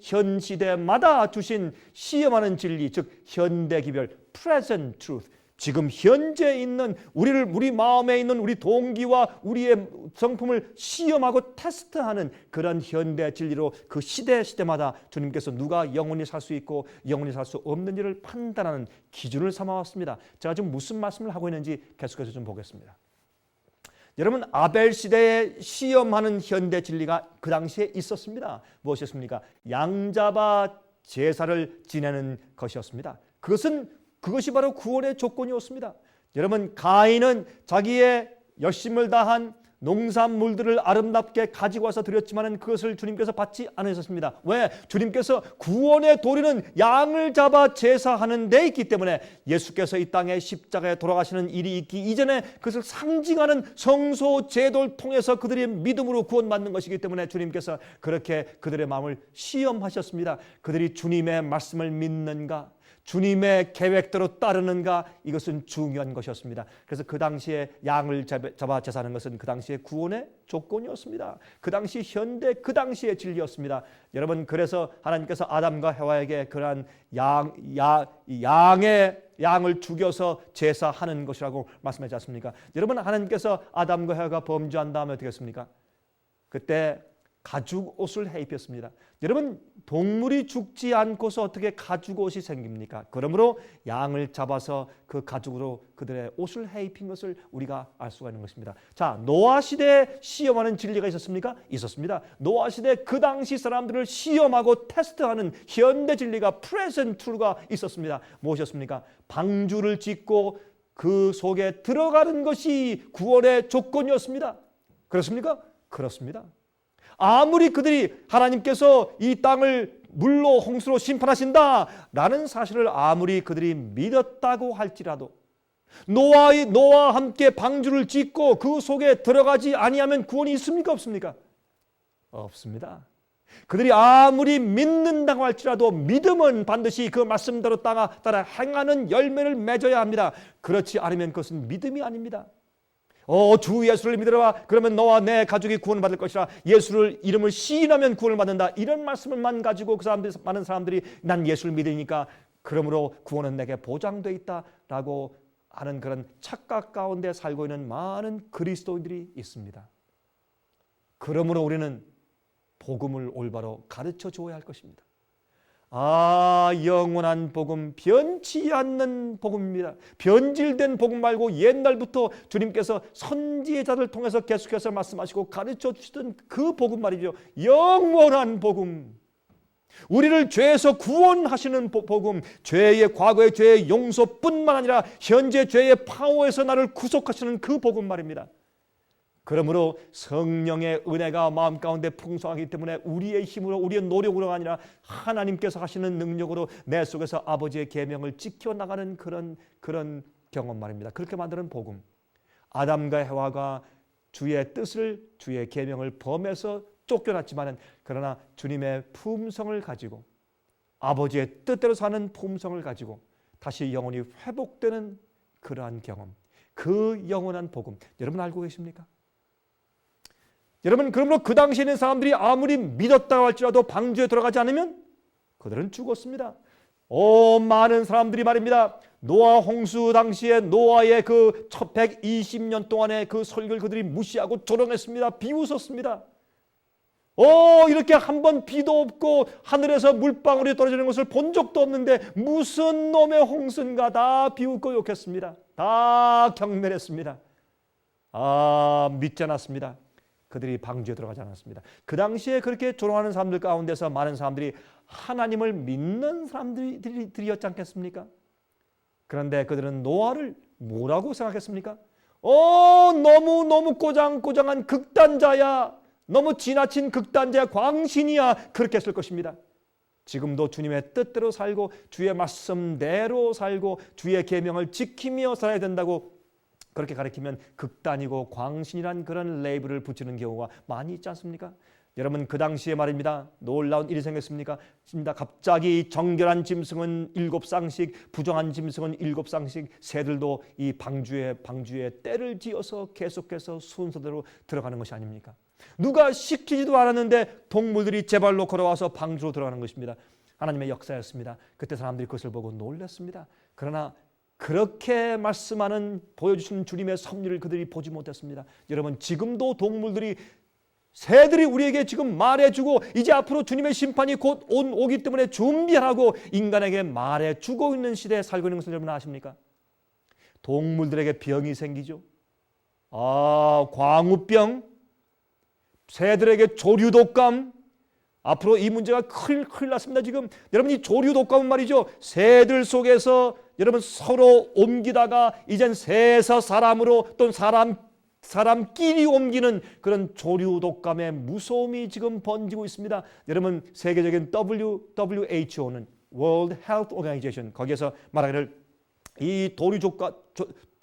현 시대마다 주신 시험하는 진리, 즉 현대 기별, present truth, 지금 현재 있는 우리 마음에 있는 우리 동기와 우리의 성품을 시험하고 테스트하는 그런 현대 진리로 그 시대마다 주님께서 누가 영원히 살 수 있고 영원히 살 수 없는지를 판단하는 기준을 삼아왔습니다. 제가 지금 무슨 말씀을 하고 있는지 계속해서 좀 보겠습니다. 여러분, 아벨 시대에 시험하는 현대 진리가 그 당시에 있었습니다. 무엇이었습니까? 양잡아 제사를 지내는 것이었습니다. 그것이 바로 구원의 조건이었습니다. 여러분, 가인은 자기의 열심을 다한 농산물들을 아름답게 가지고 와서 드렸지만 그것을 주님께서 받지 않으셨습니다. 왜? 주님께서 구원의 도리는 양을 잡아 제사하는 데 있기 때문에 예수께서 이 땅에 십자가에 돌아가시는 일이 있기 이전에 그것을 상징하는 성소 제도를 통해서 그들이 믿음으로 구원받는 것이기 때문에 주님께서 그렇게 그들의 마음을 시험하셨습니다. 그들이 주님의 말씀을 믿는가? 주님의 계획대로 따르는가, 이것은 중요한 것이었습니다. 그래서 그 당시에 양을 잡아 제사하는 것은 그 당시의 구원의 조건이었습니다. 그 당시 현대, 그 당시의 진리였습니다. 여러분, 그래서 하나님께서 아담과 해와에게 그러한 양을 죽여서 제사하는 것이라고 말씀하지 않습니까? 여러분, 하나님께서 아담과 해와가 범죄한 다음에 어떻게 했습니까? 그때 가죽 옷을 해 입혔습니다. 여러분, 동물이 죽지 않고서 어떻게 가죽 옷이 생깁니까? 그러므로 양을 잡아서 그 가죽으로 그들의 옷을 해 입힌 것을 우리가 알 수가 있는 것입니다. 자, 노아 시대에 시험하는 진리가 있었습니까? 있었습니다. 노아 시대 그 당시 사람들을 시험하고 테스트하는 현대 진리가 프레젠트 트루가 있었습니다. 무엇이었습니까? 방주를 짓고 그 속에 들어가는 것이 구원의 조건이었습니다. 그렇습니까? 그렇습니다. 아무리 그들이 하나님께서 이 땅을 물로 홍수로 심판하신다 라는 사실을 아무리 그들이 믿었다고 할지라도 노아와 함께 방주를 짓고 그 속에 들어가지 아니하면 구원이 있습니까? 없습니까? 없습니다. 그들이 아무리 믿는다고 할지라도 믿음은 반드시 그 말씀대로 따라 행하는 열매를 맺어야 합니다. 그렇지 않으면 그것은 믿음이 아닙니다. 주 예수를 믿으라. 그러면 너와 내 가족이 구원받을 것이라. 예수를 이름을 시인하면 구원을 받는다. 이런 말씀을만 가지고 많은 사람들이 난 예수를 믿으니까 그러므로 구원은 내게 보장돼 있다라고 하는 그런 착각 가운데 살고 있는 많은 그리스도인들이 있습니다. 그러므로 우리는 복음을 올바로 가르쳐 줘야 할 것입니다. 영원한 복음, 변치 않는 복음입니다. 변질된 복음 말고 옛날부터 주님께서 선지자를 통해서 계속해서 말씀하시고 가르쳐 주시던 그 복음 말이죠. 영원한 복음, 우리를 죄에서 구원하시는 복음, 과거의 죄의 용서뿐만 아니라 현재 죄의 파워에서 나를 구속하시는 그 복음 말입니다. 그러므로 성령의 은혜가 마음 가운데 풍성하기 때문에 우리의 힘으로, 우리의 노력으로가 아니라 하나님께서 하시는 능력으로 내 속에서 아버지의 계명을 지켜나가는 그런 경험 말입니다. 그렇게 만드는 복음. 아담과 해와가 주의 뜻을, 주의 계명을 범해서 쫓겨났지만은 그러나 주님의 품성을 가지고 아버지의 뜻대로 사는 품성을 가지고 다시 영혼이 회복되는 그러한 경험, 그 영원한 복음, 여러분 알고 계십니까? 여러분, 그러므로 그 당시에 있는 사람들이 아무리 믿었다고 할지라도 방주에 들어가지 않으면 그들은 죽었습니다. 많은 사람들이 말입니다. 노아 홍수 당시에 노아의 그 120년 동안의 그 설교를 그들이 무시하고 조롱했습니다. 비웃었습니다. 이렇게 한 번 비도 없고 하늘에서 물방울이 떨어지는 것을 본 적도 없는데 무슨 놈의 홍수인가, 다 비웃고 욕했습니다. 다 경멸했습니다. 믿지 않았습니다. 그들이 방주에 들어가지 않았습니다. 그 당시에 그렇게 조롱하는 사람들 가운데서 많은 사람들이 하나님을 믿는 사람들이었지 않겠습니까? 그런데 그들은 노아를 뭐라고 생각했습니까? 너무 꼬장꼬장한 극단자야, 너무 지나친 극단자야, 광신이야, 그렇게 했을 것입니다. 지금도 주님의 뜻대로 살고 주의 말씀대로 살고 주의 계명을 지키며 살아야 된다고 그렇게 가르치면 극단이고 광신이란 그런 레이블을 붙이는 경우가 많이 있지 않습니까? 여러분, 그 당시에 말입니다. 놀라운 일이 생겼습니까? 갑자기 정결한 짐승은 7쌍씩, 부정한 짐승은 7쌍씩, 새들도 이 방주에 때를 지어서 계속해서 순서대로 들어가는 것이 아닙니까? 누가 시키지도 않았는데 동물들이 제 발로 걸어와서 방주로 들어가는 것입니다. 하나님의 역사였습니다. 그때 사람들이 그것을 보고 놀랐습니다. 그러나 그렇게 말씀하는, 보여주시는 주님의 섭리를 그들이 보지 못했습니다. 여러분, 지금도 동물들이, 새들이 우리에게 지금 말해주고 이제 앞으로 주님의 심판이 곧 오기 때문에 준비하라고 인간에게 말해주고 있는 시대에 살고 있는 것을 여러분 아십니까? 동물들에게 병이 생기죠. 광우병, 새들에게 조류독감, 앞으로 이 문제가 큰일 났습니다. 지금 여러분, 이 조류독감은 말이죠, 새들 속에서 여러분 서로 옮기다가 이젠 새에서 사람으로 또는 사람끼리 옮기는 그런 조류독감의 무서움이 지금 번지고 있습니다. 여러분, 세계적인 WHO는 World Health Organization, 거기에서 말하기를 이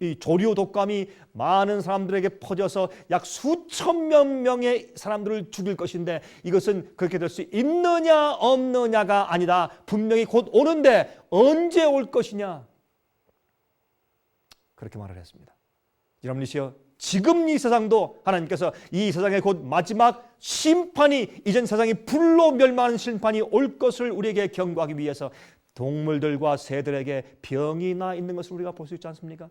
이 조류 독감이 많은 사람들에게 퍼져서 약 수천 명의 사람들을 죽일 것인데 이것은 그렇게 될 수 있느냐 없느냐가 아니다. 분명히 곧 오는데 언제 올 것이냐. 그렇게 말을 했습니다. 여러분이시여, 지금 이 세상도 하나님께서 이 세상에 곧 마지막 심판이, 이전 세상이 불로 멸망하는 심판이 올 것을 우리에게 경고하기 위해서 동물들과 새들에게 병이 나 있는 것을 우리가 볼 수 있지 않습니까?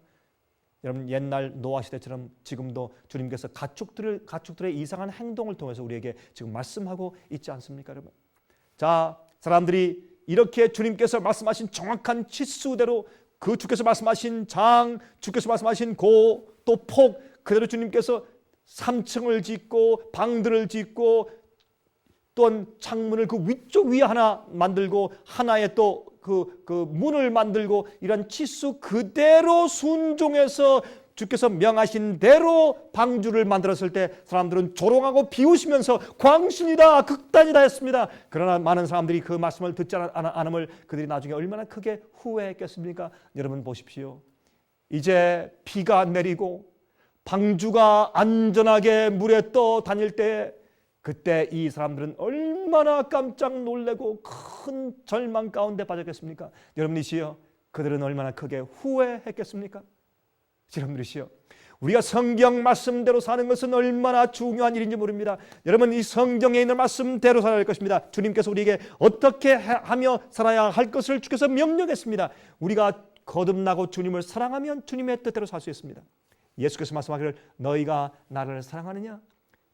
여러분, 옛날 노아 시대처럼 지금도 주님께서 가축들의 이상한 행동을 통해서 우리에게 지금 말씀하고 있지 않습니까, 여러분? 자, 사람들이 이렇게 주님께서 말씀하신 정확한 치수대로 그 주께서 말씀하신 장, 주께서 말씀하신 고, 또 폭, 그대로 주님께서 3층을 짓고 방들을 짓고 또한 창문을 그 위쪽 위에 하나 만들고 하나에 또 그 문을 만들고 이런 치수 그대로 순종해서 주께서 명하신 대로 방주를 만들었을 때 사람들은 조롱하고 비웃으면서 광신이다, 극단이다 했습니다. 그러나 많은 사람들이 그 말씀을 듣지 않음을 그들이 나중에 얼마나 크게 후회했겠습니까? 여러분 보십시오. 이제 비가 내리고 방주가 안전하게 물에 떠 다닐 때 그때 이 사람들은 얼마나 깜짝 놀래고 큰 절망 가운데 빠졌겠습니까? 여러분이시여, 그들은 얼마나 크게 후회했겠습니까? 여러분들이시여, 우리가 성경 말씀대로 사는 것은 얼마나 중요한 일인지 모릅니다. 여러분, 이 성경에 있는 말씀대로 살아야 할 것입니다. 주님께서 우리에게 어떻게 하며 살아야 할 것을 주께서 명령했습니다. 우리가 거듭나고 주님을 사랑하면 주님의 뜻대로 살 수 있습니다. 예수께서 말씀하기를 너희가 나를 사랑하느냐?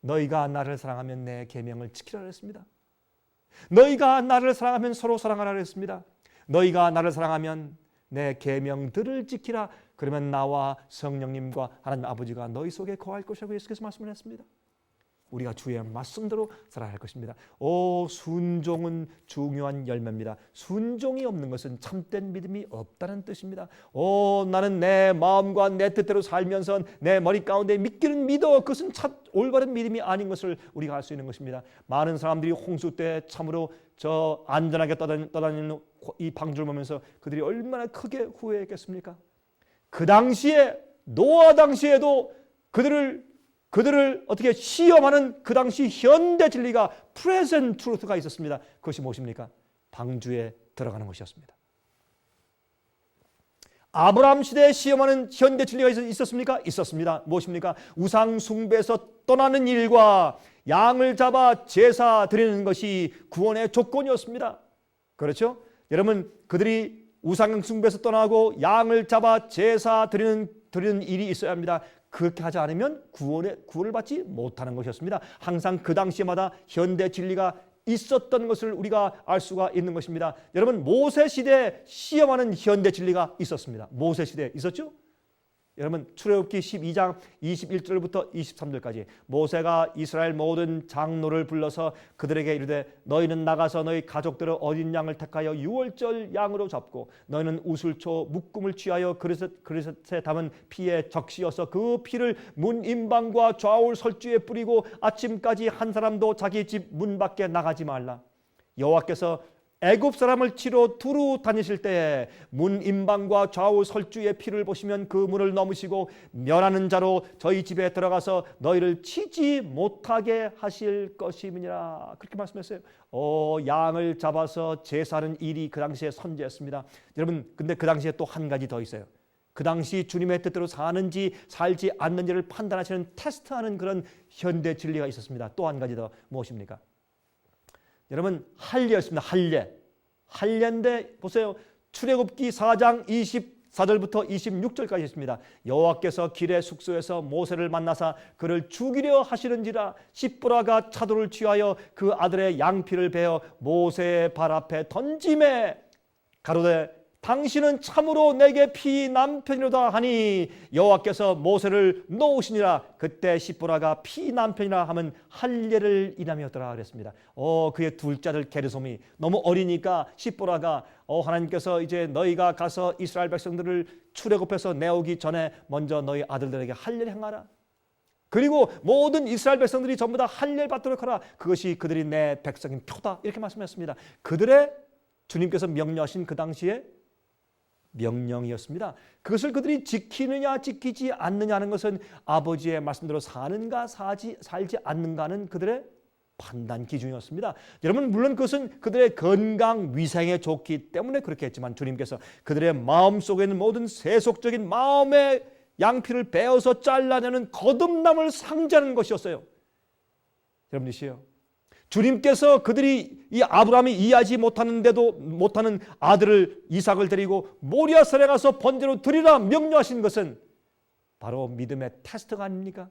너희가 나를 사랑하면 내 계명을 지키라 했습니다. 너희가 나를 사랑하면 서로 사랑하라 했습니다. 너희가 나를 사랑하면 내 계명들을 지키라. 그러면 나와 성령님과 하나님 아버지가 너희 속에 거할 것이라고 예수께서 말씀을 했습니다. 우리가 주의 말씀대로 살아야 할 것입니다. 순종은 중요한 열매입니다. 순종이 없는 것은 참된 믿음이 없다는 뜻입니다. 나는 내 마음과 내 뜻대로 살면서 내 머리 가운데 믿기는 믿어. 그것은 참 올바른 믿음이 아닌 것을 우리가 알 수 있는 것입니다. 많은 사람들이 홍수 때 참으로 저 안전하게 떠다니는 이 방주를 보면서 그들이 얼마나 크게 후회했겠습니까? 그 당시에 노아 당시에도 그들을 어떻게 시험하는 그 당시 현대 진리가 present truth가 있었습니다. 그것이 무엇입니까? 방주에 들어가는 것이었습니다. 아브라함 시대에 시험하는 현대 진리가 있었습니까? 있었습니다. 무엇입니까? 우상 숭배에서 떠나는 일과 양을 잡아 제사 드리는 것이 구원의 조건이었습니다. 그렇죠? 여러분, 그들이 우상 숭배에서 떠나고 양을 잡아 제사 드리는 일이 있어야 합니다. 그렇게 하지 않으면 구원을 받지 못하는 것이었습니다. 항상 그 당시마다 현대 진리가 있었던 것을 우리가 알 수가 있는 것입니다. 여러분, 모세 시대에 시험하는 현대 진리가 있었습니다. 모세 시대에 있었죠? 여러분, 출애굽기 12장 21절부터 23절까지 모세가 이스라엘 모든 장로를 불러서 그들에게 이르되 너희는 나가서 너희 가족들의 어린 양을 택하여 유월절 양으로 잡고 너희는 우슬초 묶음을 취하여 그릇에 담은 피에 적시어서 그 피를 문 임방과 좌울 설주에 뿌리고 아침까지 한 사람도 자기 집 문 밖에 나가지 말라. 여호와께서 애굽 사람을 치러 두루 다니실 때에 문 임방과 좌우 설주의 피를 보시면 그 문을 넘으시고 멸하는 자로 저희 집에 들어가서 너희를 치지 못하게 하실 것임이니라. 그렇게 말씀했어요. 양을 잡아서 제사하는 일이 그 당시에 선제였습니다. 여러분, 근데 그 당시에 또 한 가지 더 있어요. 그 당시 주님의 뜻대로 사는지 살지 않는지를 판단하시는 테스트하는 그런 현대 진리가 있었습니다. 또 한 가지 더 무엇입니까? 여러분, 할례였습니다. 할례인데 보세요. 출애굽기 4장 24절부터 26절까지 있습니다. 여호와께서 길의 숙소에서 모세를 만나사 그를 죽이려 하시는지라 십보라가 차도를 취하여 그 아들의 양피를 베어 모세의 발 앞에 던지매 가로되 당신은 참으로 내게 피 남편이로다 하니 여호와께서 모세를 놓으시니라. 그때 십보라가 피 남편이라 하면 할례를 인하였더라 그랬습니다. 그의 둘째 아들 게르솜이 너무 어리니까 십보라가 하나님께서 이제 너희가 가서 이스라엘 백성들을 출애굽해서 내오기 전에 먼저 너희 아들들에게 할례를 행하라. 그리고 모든 이스라엘 백성들이 전부 다 할례를 받도록 하라. 그것이 그들이 내 백성인 표다. 이렇게 말씀했습니다. 그들의 주님께서 명령하신 그 당시에 명령이었습니다. 그것을 그들이 지키느냐 지키지 않느냐는 것은 아버지의 말씀대로 사는가 살지 않는가는 그들의 판단 기준이었습니다. 여러분, 물론 그것은 그들의 건강 위생에 좋기 때문에 그렇게 했지만 주님께서 그들의 마음속에 있는 모든 세속적인 마음의 양피를 베어서 잘라내는 거듭남을 상징하는 것이었어요. 여러분이시요, 주님께서 그들이 이 아브라함이 이해하지 못하는 아들을 이삭을 데리고 모리아산에 가서 번제로 드리라 명령하신 것은 바로 믿음의 테스트가 아닙니까?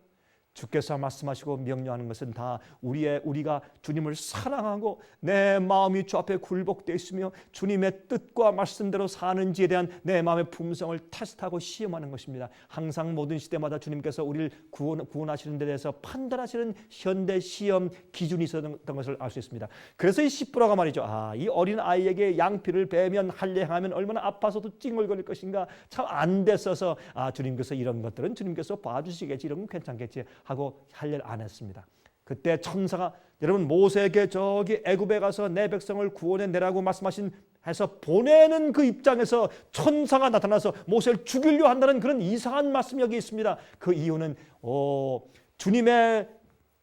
주께서 말씀하시고 명령하는 것은 다 우리가 주님을 사랑하고 내 마음이 주 앞에 굴복되어 있으며 주님의 뜻과 말씀대로 사는지에 대한 내 마음의 품성을 테스트하고 시험하는 것입니다. 항상 모든 시대마다 주님께서 우리를 구원하시는 데 대해서 판단하시는 현대 시험 기준이 있었던 것을 알 수 있습니다. 그래서 이 십부라가 말이죠. 이 어린 아이에게 양피를 베면 할례하면 얼마나 아파서도 찡얼거릴 것인가, 참 안 됐어서 주님께서 이런 것들은 주님께서 봐주시겠지, 이런 건 괜찮겠지 하고 할례를 안 했습니다. 그때 천사가, 여러분, 모세에게 저기 애굽에 가서 내 백성을 구원해 내라고 말씀하신 해서 보내는 그 입장에서 천사가 나타나서 모세를 죽이려 한다는 그런 이상한 말씀이 여기 있습니다. 그 이유는 주님의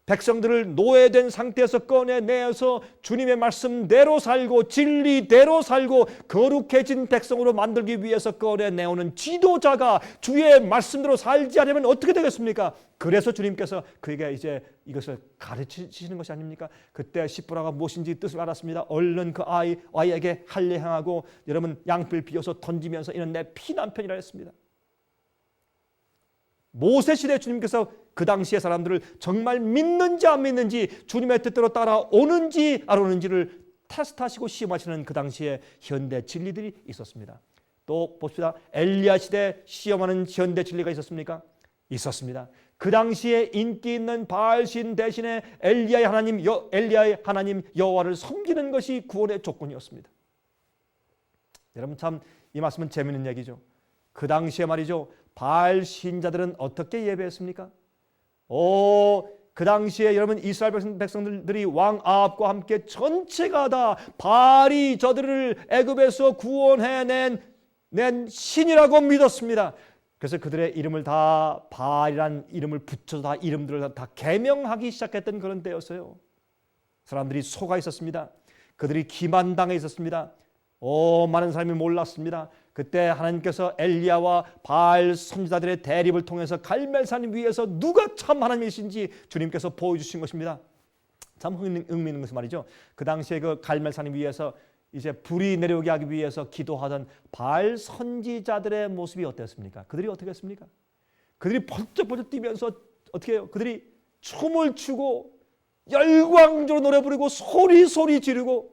백성들을 노예된 상태에서 꺼내내서 주님의 말씀대로 살고 진리대로 살고 거룩해진 백성으로 만들기 위해서 꺼내내오는 지도자가 주의 말씀대로 살지 않으면 어떻게 되겠습니까? 그래서 주님께서 그에게 이제 이것을 가르치시는 것이 아닙니까? 그때 십부라가 무엇인지 뜻을 알았습니다. 얼른 그 아이에게 할례하고 여러분 양필 비어서 던지면서 이는 내 피난편이라 했습니다. 모세 시대 주님께서 그 당시의 사람들을 정말 믿는지 안 믿는지, 주님의 뜻대로 따라오는지 안 오는지를 테스트하시고 시험하시는 그 당시에 현대 진리들이 있었습니다. 또 봅시다. 엘리야 시대 시험하는 현대 진리가 있었습니까? 있었습니다. 그 당시에 인기 있는 바알신 대신에 엘리야의 하나님 여호와를 섬기는 것이 구원의 조건이었습니다. 여러분, 참 이 말씀은 재미있는 얘기죠. 그 당시에 말이죠, 바알 신자들은 어떻게 예배했습니까? 그 당시에 여러분 이스라엘 백성들이 왕 아합과 함께 전체가 다 바알이 저들을 애굽에서 구원해낸 신이라고 믿었습니다. 그래서 그들의 이름을 다 바알이라는 이름을 붙여서 다 이름들을 다 개명하기 시작했던 그런 때였어요. 사람들이 속아 있었습니다. 그들이 기만당해 있었습니다. 많은 사람이 몰랐습니다. 그때 하나님께서 엘리야와 바알 선지자들의 대립을 통해서 갈멜산 위에서 누가 참 하나님이신지 주님께서 보여주신 것입니다. 참 흥미있는 것은 말이죠, 그 당시에 그 갈멜산 위에서 이제 불이 내려오게 하기 위해서 기도하던 바알 선지자들의 모습이 어땠습니까? 그들이 어떻게 했습니까? 그들이 벌쩍벌쩍 뛰면서 어떻게 해요? 그들이 춤을 추고 열광적으로 노래 부르고 소리 지르고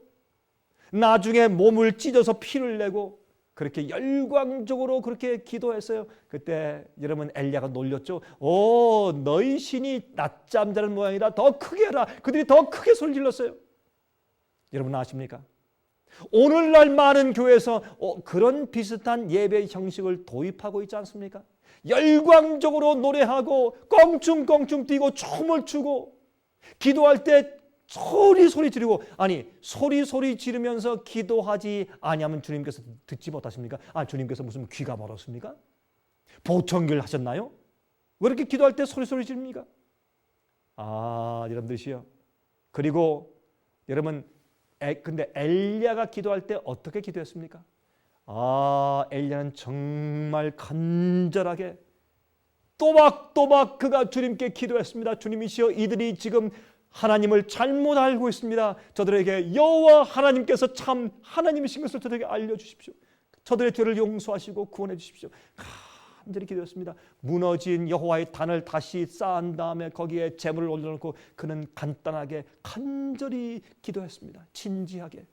나중에 몸을 찢어서 피를 내고 그렇게 열광적으로 그렇게 기도했어요. 그때 여러분 엘리야가 놀렸죠. 너희 신이 낮잠 자는 모양이라 더 크게 해라. 그들이 더 크게 소리 질렀어요. 여러분 아십니까? 오늘날 많은 교회에서 그런 비슷한 예배 형식을 도입하고 있지 않습니까? 열광적으로 노래하고 껑충껑충 뛰고 춤을 추고 기도할 때 소리 지르고, 아니 소리 지르면서 기도하지 아니하면 주님께서 듣지 못하십니까? 주님께서 무슨 귀가 멀었습니까? 보청기를 하셨나요? 왜 이렇게 기도할 때 소리 지릅니까? 여러분들이시요. 그리고 여러분 근데 엘리야가 기도할 때 어떻게 기도했습니까? 엘리야는 정말 간절하게 또박또박 그가 주님께 기도했습니다. 주님이시여, 이들이 지금 하나님을 잘못 알고 있습니다. 저들에게 여호와 하나님께서 참 하나님이신 것을 저들에게 알려주십시오. 저들의 죄를 용서하시고 구원해 주십시오. 간절히 기도했습니다. 무너진 여호와의 단을 다시 쌓은 다음에 거기에 제물을 올려놓고 그는 간절히 기도했습니다. 진지하게.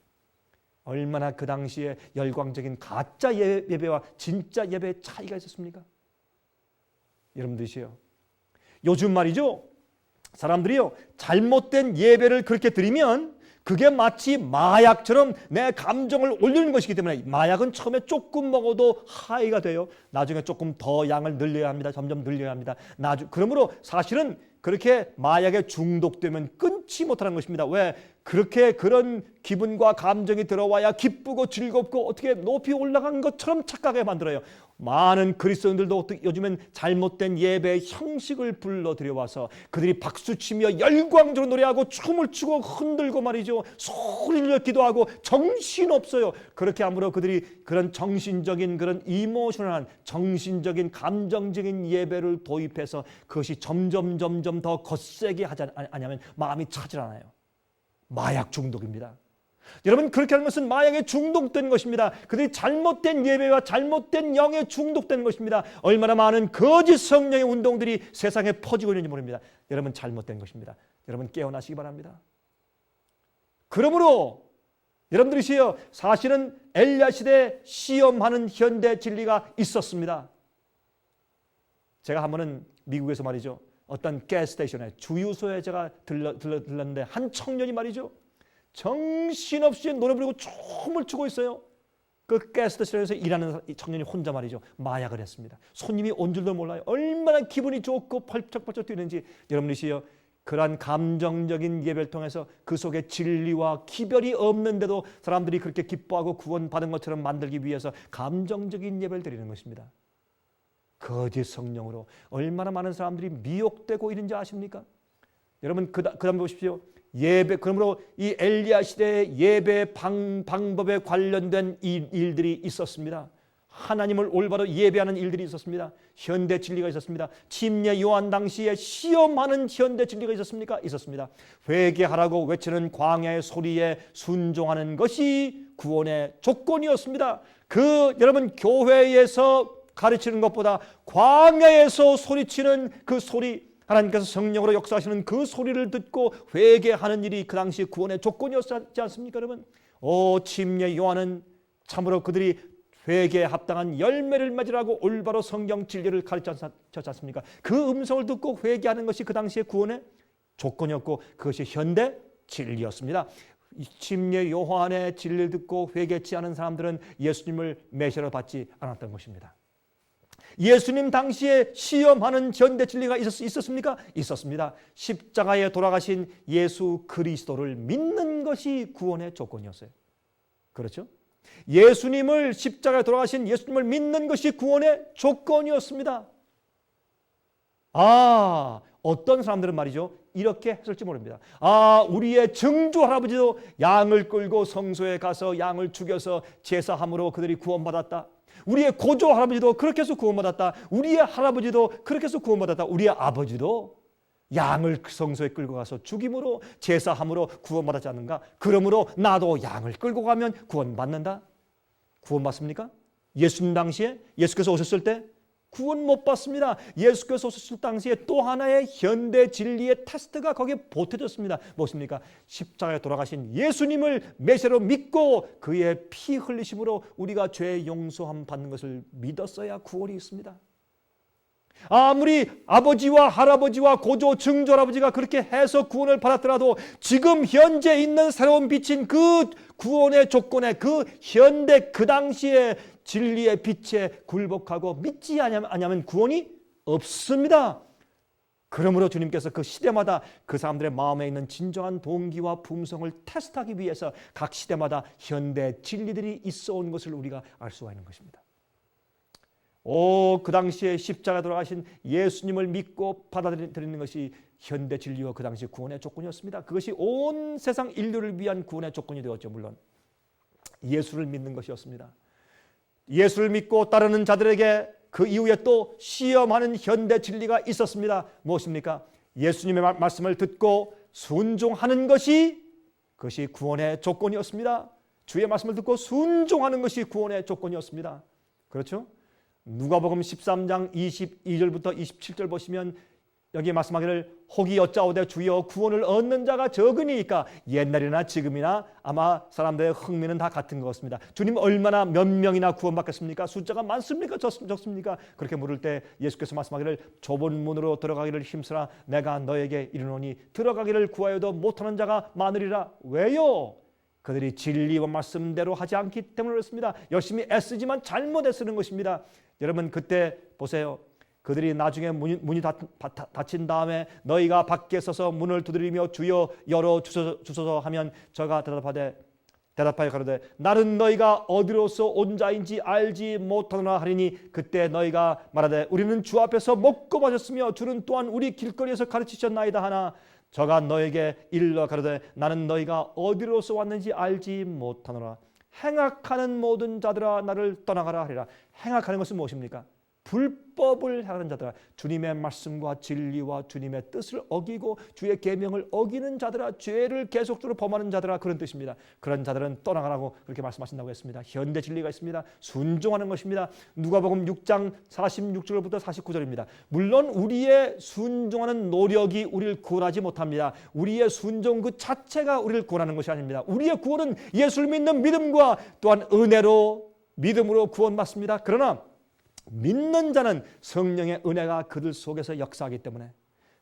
얼마나 그 당시에 열광적인 가짜 예배와 진짜 예배의 차이가 있었습니까? 여러분들이시요, 요즘 말이죠, 사람들이요 잘못된 예배를 그렇게 드리면 그게 마치 마약처럼 내 감정을 올리는 것이기 때문에, 마약은 처음에 조금 먹어도 하이가 돼요. 나중에 조금 더 양을 늘려야 합니다. 점점 늘려야 합니다. 그러므로 사실은 그렇게 마약에 중독되면 끊지 못하는 것입니다. 왜? 그렇게 그런 기분과 감정이 들어와야 기쁘고 즐겁고 어떻게 높이 올라간 것처럼 착각하게 만들어요. 많은 그리스도인들도 요즘엔 잘못된 예배의 형식을 불러들여와서 그들이 박수치며 열광적으로 노래하고 춤을 추고 흔들고 말이죠. 소리를 기도하고 정신없어요. 그렇게 함으로 그들이 그런 정신적인 그런 이모셔널한 정신적인 감정적인 예배를 도입해서 그것이 점점 더 거세게 하지 않으면 마음이 차질 않아요. 마약 중독입니다. 여러분, 그렇게 하는 것은 마약에 중독된 것입니다. 그들이 잘못된 예배와 잘못된 영에 중독된 것입니다. 얼마나 많은 거짓 성령의 운동들이 세상에 퍼지고 있는지 모릅니다. 여러분, 잘못된 것입니다. 여러분, 깨어나시기 바랍니다. 그러므로 여러분들이시여, 사실은 엘리야 시대에 시험하는 현대 진리가 있었습니다. 제가 한 번은 미국에서 말이죠, 어떤 가스스테이션에 주유소에 제가 들렀는데 한 청년이 말이죠, 정신없이 노래 부르고 춤을 추고 있어요. 그 가스스테이션에서 일하는 청년이 혼자 말이죠, 마약을 했습니다. 손님이 온 줄도 몰라요. 얼마나 기분이 좋고 펄쩍펄쩍 뛰는지. 여러분이시여, 그러한 감정적인 예배를 통해서 그 속에 진리와 기별이 없는데도 사람들이 그렇게 기뻐하고 구원받은 것처럼 만들기 위해서 감정적인 예배를 드리는 것입니다. 거짓 성령으로 얼마나 많은 사람들이 미혹되고 있는지 아십니까? 여러분, 그다음 보십시오. 예배, 그러므로 이 엘리야 시대의 예배 방법에 관련된 일들이 있었습니다. 하나님을 올바로 예배하는 일들이 있었습니다. 현대 진리가 있었습니다. 침례 요한 당시에 시험하는 현대 진리가 있었습니까? 있었습니다. 회개하라고 외치는 광야의 소리에 순종하는 것이 구원의 조건이었습니다. 여러분, 교회에서 가르치는 것보다 광야에서 소리치는 그 소리, 하나님께서 성령으로 역사하시는 그 소리를 듣고 회개하는 일이 그 당시 구원의 조건이었지 않습니까, 여러분? 침례 요한은 참으로 그들이 회개에 합당한 열매를 맺으라고 올바로 성경 진리를 가르쳤지 않습니까? 그 음성을 듣고 회개하는 것이 그 당시의 구원의 조건이었고, 그것이 현대 진리였습니다. 침례 요한의 진리를 듣고 회개치 않은 사람들은 예수님을 메시아로 받지 않았던 것입니다. 예수님 당시에 시험하는 현대 진리가 있었습니까? 있었습니다. 십자가에 돌아가신 예수 그리스도를 믿는 것이 구원의 조건이었어요. 그렇죠? 예수님을, 십자가에 돌아가신 예수님을 믿는 것이 구원의 조건이었습니다. 어떤 사람들은 말이죠, 이렇게 했을지 모릅니다. 우리의 증조 할아버지도 양을 끌고 성소에 가서 양을 죽여서 제사함으로 그들이 구원받았다. 우리의 고조 할아버지도 그렇게 해서 구원받았다. 우리의 할아버지도 그렇게 해서 구원받았다. 우리의 아버지도 양을 성소에 끌고 가서 죽임으로 제사함으로 구원받았지 않는가? 그러므로 나도 양을 끌고 가면 구원받는다. 구원받습니까? 예수님 당시에, 예수께서 오셨을 때 구원 못 받습니다. 예수께서 오셨을 당시에 또 하나의 현대 진리의 테스트가 거기에 보태졌습니다. 무엇입니까? 십자가에 돌아가신 예수님을 메시아로 믿고 그의 피 흘리심으로 우리가 죄 용서함 받는 것을 믿었어야 구원이 있습니다. 아무리 아버지와 할아버지와 고조 증조 할아버지가 그렇게 해서 구원을 받았더라도 지금 현재 있는 새로운 빛인 그 구원의 조건에, 그 현대 그 당시에 진리의 빛에 굴복하고 믿지 않으면 구원이 없습니다. 그러므로 주님께서 그 시대마다 그 사람들의 마음에 있는 진정한 동기와 품성을 테스트하기 위해서 각 시대마다 현대 진리들이 있어 온 것을 우리가 알 수가 있는 것입니다. 그 당시에 십자가에 돌아가신 예수님을 믿고 받아들이는 것이 현대 진리와 그 당시 구원의 조건이었습니다. 그것이 온 세상 인류를 위한 구원의 조건이 되었죠. 물론 예수를 믿는 것이었습니다. 예수를 믿고 따르는 자들에게 그 이후에 또 시험하는 현대 진리가 있었습니다. 무엇입니까? 예수님의 말씀을 듣고 순종하는 것이, 그것이 구원의 조건이었습니다. 주의 말씀을 듣고 순종하는 것이 구원의 조건이었습니다. 그렇죠? 누가복음 13장 22절부터 27절 보시면 여기에 말씀하기를 혹이 여짜오되 주여 구원을 얻는 자가 적으니까, 옛날이나 지금이나 아마 사람들의 흥미는 다 같은 것 같습니다. 주님 얼마나 몇 명이나 구원받겠습니까? 숫자가 많습니까? 적습니까? 그렇게 물을 때 예수께서 말씀하기를 좁은 문으로 들어가기를 힘쓰라 내가 너에게 이르노니 들어가기를 구하여도 못하는 자가 많으리라. 왜요? 그들이 진리와 말씀대로 하지 않기 때문에 그렇습니다. 열심히 애쓰지만 잘못 애쓰는 것입니다. 여러분, 그때 보세요. 그들이 나중에 문이 닫힌 다음에 너희가 밖에 서서 문을 두드리며 주여 열어 주소서 하면 저가 대답하여 가로되 나는 너희가 어디로서 온 자인지 알지 못하노라 하리니 그때 너희가 말하되 우리는 주 앞에서 먹고 마셨으며 주는 또한 우리 길거리에서 가르치셨나이다 하나 저가 너에게 일러 가로되 나는 너희가 어디로서 왔는지 알지 못하노라. 행악하는 모든 자들아 나를 떠나가라 하리라. 행악하는 것은 무엇입니까? 불법을 행하는 자들아, 주님의 말씀과 진리와 주님의 뜻을 어기고 주의 계명을 어기는 자들아, 죄를 계속적으로 범하는 자들아, 그런 뜻입니다. 그런 자들은 떠나가라고 그렇게 말씀하신다고 했습니다. 현대 진리가 있습니다. 순종하는 것입니다. 누가복음 6장 46절부터 49절입니다. 물론 우리의 순종하는 노력이 우리를 구원하지 못합니다. 우리의 순종 그 자체가 우리를 구원하는 것이 아닙니다. 우리의 구원은 예수를 믿는 믿음과 또한 은혜로 믿음으로 구원받습니다. 그러나 믿는 자는 성령의 은혜가 그들 속에서 역사하기 때문에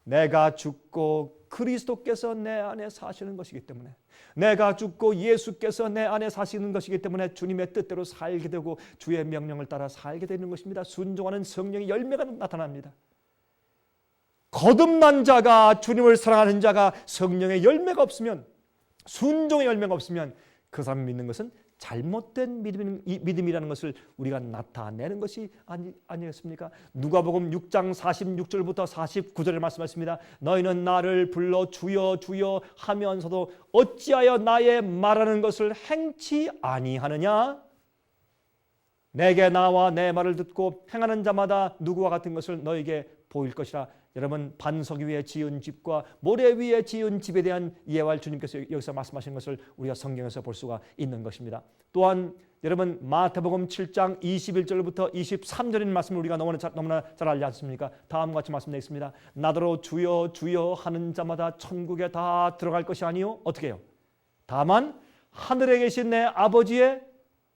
내가 죽고 그리스도께서 내 안에 사시는 것이기 때문에 내가 죽고 예수께서 내 안에 사시는 것이기 때문에 주님의 뜻대로 살게 되고 주의 명령을 따라 살게 되는 것입니다. 순종하는 성령의 열매가 나타납니다. 거듭난 자가 주님을 사랑하는 자가 성령의 열매가 없으면 순종의 열매가 없으면 그 사람이 믿는 것은 잘못된 믿음이라는 것을 우리가 나타내는 것이 아니겠습니까? 누가복음 6장 46절부터 49절에 말씀하십니다. 너희는 나를 불러 주여 주여 하면서도 어찌하여 나의 말하는 것을 행치 아니하느냐? 내게 나와 내 말을 듣고 행하는 자마다 누구와 같은 것을 너에게 보일 것이라. 여러분, 반석 위에 지은 집과 모래 위에 지은 집에 대한 예화를 주님께서 여기서 말씀하신 것을 우리가 성경에서 볼 수가 있는 것입니다. 또한 여러분, 마태복음 7장 21절부터 23절인 말씀을 우리가 너무나 잘 알지 않습니까? 다음과 같이 말씀되어 있습니다. 나더러 주여 주여 하는 자마다 천국에 다 들어갈 것이 아니요 어떻게 해요? 다만 하늘에 계신 내 아버지의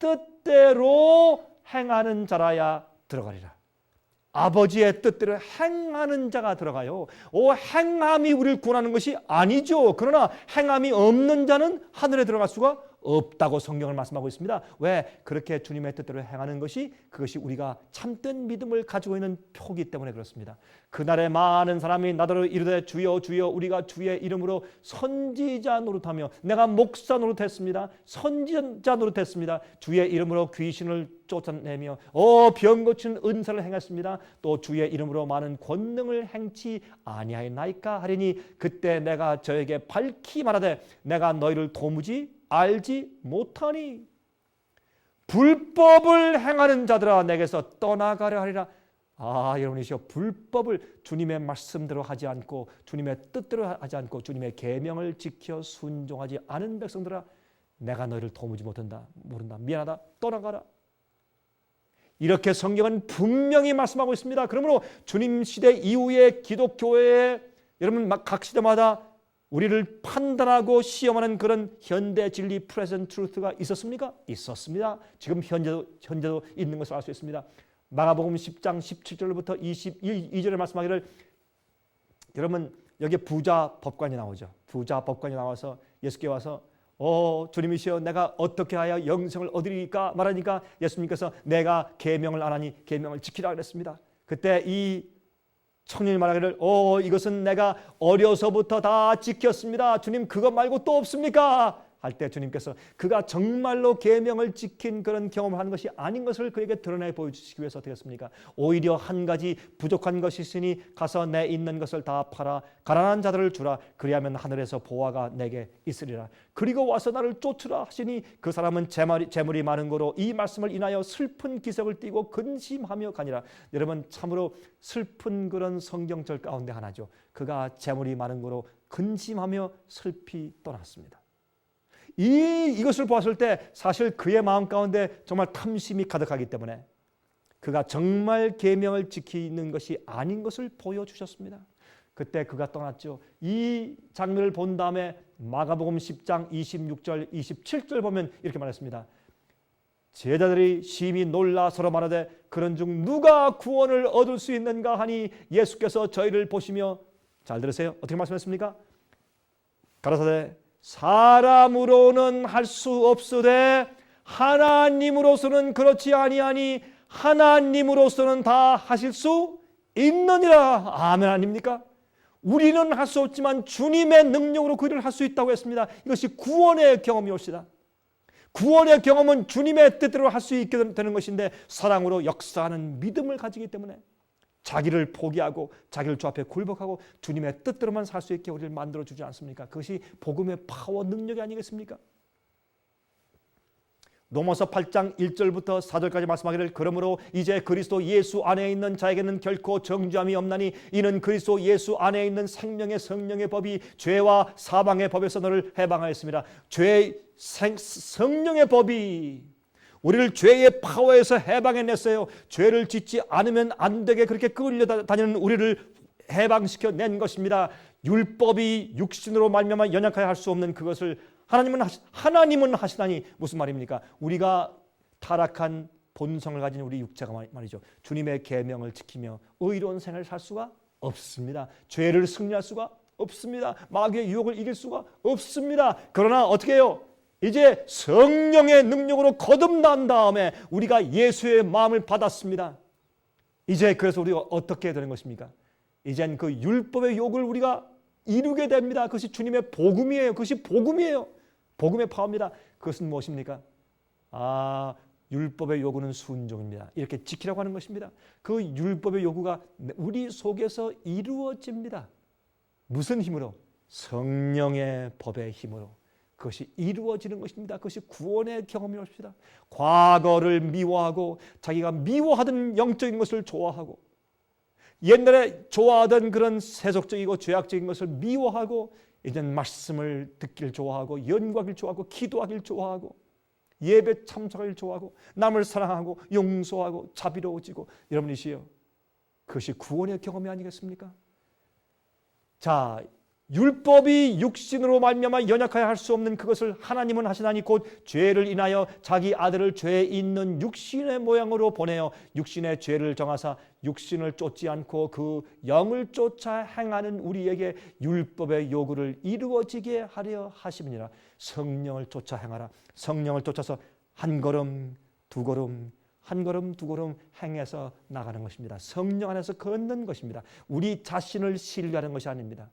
뜻대로 행하는 자라야 들어가리라. 아버지의 뜻대로 행하는 자가 들어가요. 행함이 우리를 구원하는 것이 아니죠. 그러나 행함이 없는 자는 하늘에 들어갈 수가 없다고 성경을 말씀하고 있습니다. 왜? 그렇게 주님의 뜻대로 행하는 것이 그것이 우리가 참된 믿음을 가지고 있는 표기 때문에 그렇습니다. 그날에 많은 사람이 나더러 이르되 주여 주여 우리가 주의 이름으로 선지자 노릇하며 내가 목사 노릇했습니다. 선지자 노릇했습니다. 주의 이름으로 귀신을 쫓아내며 병 고치는 은사를 행했습니다. 또 주의 이름으로 많은 권능을 행치 아니하였나이까 하리니 그때 내가 저에게 밝히 말하되 내가 너희를 도무지 알지 못하니 불법을 행하는 자들아 내게서 떠나가려 하리라. 여러분이시여, 불법을 주님의 말씀대로 하지 않고 주님의 뜻대로 하지 않고 주님의 계명을 지켜 순종하지 않은 백성들아 내가 너희를 도무지 모른다. 미안하다. 떠나가라. 이렇게 성경은 분명히 말씀하고 있습니다. 그러므로 주님 시대 이후에 기독교회에 여러분 각 시대마다 우리를 판단하고 시험하는 그런 현대 진리 프레젠트 트루스가 있었습니까? 있었습니다. 지금 현재도 있는 것을 알 수 있습니다. 마가복음 10장 17절부터 22절에 말씀하기를 여러분 여기에 부자 법관이 나오죠. 부자 법관이 나와서 예수께 와서 주님이시여 내가 어떻게 하여 영생을 얻으리까 말하니까 예수님께서 내가 계명을 안 하니 계명을 지키라 그랬습니다. 그때 이 청년이 말하기를 이것은 내가 어려서부터 다 지켰습니다. 주님 그것 말고 또 없습니까? 할 때 주님께서 그가 정말로 계명을 지킨 그런 경험을 하는 것이 아닌 것을 그에게 드러내 보여주시기 위해서 어떻게 했습니까? 오히려 한 가지 부족한 것이 있으니 가서 내 있는 것을 다 팔아 가난한 자들을 주라. 그리하면 하늘에서 보화가 내게 있으리라. 그리고 와서 나를 쫓으라 하시니 그 사람은 재물이 많은 거로 이 말씀을 인하여 슬픈 기색을 띠고 근심하며 가니라. 여러분 참으로 슬픈 그런 성경절 가운데 하나죠. 그가 재물이 많은 거로 근심하며 슬피 떠났습니다. 이것을 보았을 때 사실 그의 마음 가운데 정말 탐심이 가득하기 때문에 그가 정말 계명을 지키는 것이 아닌 것을 보여주셨습니다. 그때 그가 떠났죠. 이 장면을 본 다음에 마가복음 10장 26절 27절 보면 이렇게 말했습니다. 제자들이 심히 놀라 서로 말하되 그런 중 누가 구원을 얻을 수 있는가 하니 예수께서 저희를 보시며 잘 들으세요. 어떻게 말씀했습니까? 가라사대 사람으로는 할 수 없으되 하나님으로서는 그렇지 아니하니 하나님으로서는 다 하실 수 있느니라. 아멘 아닙니까? 우리는 할 수 없지만 주님의 능력으로 그 일을 할 수 있다고 했습니다. 이것이 구원의 경험이옵시다. 구원의 경험은 주님의 뜻대로 할 수 있게 되는 것인데 사랑으로 역사하는 믿음을 가지기 때문에 자기를 포기하고 자기를 주 앞에 굴복하고 주님의 뜻대로만 살 수 있게 우리를 만들어주지 않습니까? 그것이 복음의 파워 능력이 아니겠습니까? 로마서 8장 1절부터 4절까지 말씀하기를 그러므로 이제 그리스도 예수 안에 있는 자에게는 결코 정죄함이 없나니 이는 그리스도 예수 안에 있는 생명의 성령의 법이 죄와 사망의 법에서 너를 해방하였습니다. 성령의 법이 우리를 죄의 파워에서 해방해냈어요. 죄를 짓지 않으면 안 되게 그렇게 끌려다니는 우리를 해방시켜 낸 것입니다. 율법이 육신으로 말미암아 연약하여 할 수 없는 그것을 하나님은 하시다니 무슨 말입니까? 우리가 타락한 본성을 가진 우리 육체가 말이죠. 주님의 계명을 지키며 의로운 생활을 살 수가 없습니다. 죄를 승리할 수가 없습니다. 마귀의 유혹을 이길 수가 없습니다. 그러나 어떻게 해요? 이제 성령의 능력으로 거듭난 다음에 우리가 예수의 마음을 받았습니다. 이제 그래서 우리가 어떻게 되는 것입니까? 이젠 그 율법의 욕을 우리가 이루게 됩니다. 그것이 주님의 복음이에요. 그것이 복음이에요. 복음의 파워입니다. 그것은 무엇입니까? 율법의 요구는 순종입니다. 이렇게 지키라고 하는 것입니다. 그 율법의 요구가 우리 속에서 이루어집니다. 무슨 힘으로? 성령의 법의 힘으로. 그것이 이루어지는 것입니다. 그것이 구원의 경험이옵시다. 과거를 미워하고 자기가 미워하던 영적인 것을 좋아하고 옛날에 좋아하던 그런 세속적이고 죄악적인 것을 미워하고 이제는 말씀을 듣기를 좋아하고 연구하기를 좋아하고 기도하기를 좋아하고 예배 참석하기를 좋아하고 남을 사랑하고 용서하고 자비로워지고 여러분이시여 그것이 구원의 경험이 아니겠습니까? 자, 율법이 육신으로 말미암아 연약하여 할 수 없는 그것을 하나님은 하시나니 곧 죄를 인하여 자기 아들을 죄 있는 육신의 모양으로 보내어 육신의 죄를 정하사 육신을 쫓지 않고 그 영을 쫓아 행하는 우리에게 율법의 요구를 이루어지게 하려 하심이니라. 성령을 쫓아 행하라. 성령을 쫓아서 한 걸음 두 걸음 한 걸음 두 걸음 행해서 나가는 것입니다. 성령 안에서 걷는 것입니다. 우리 자신을 신뢰하는 것이 아닙니다.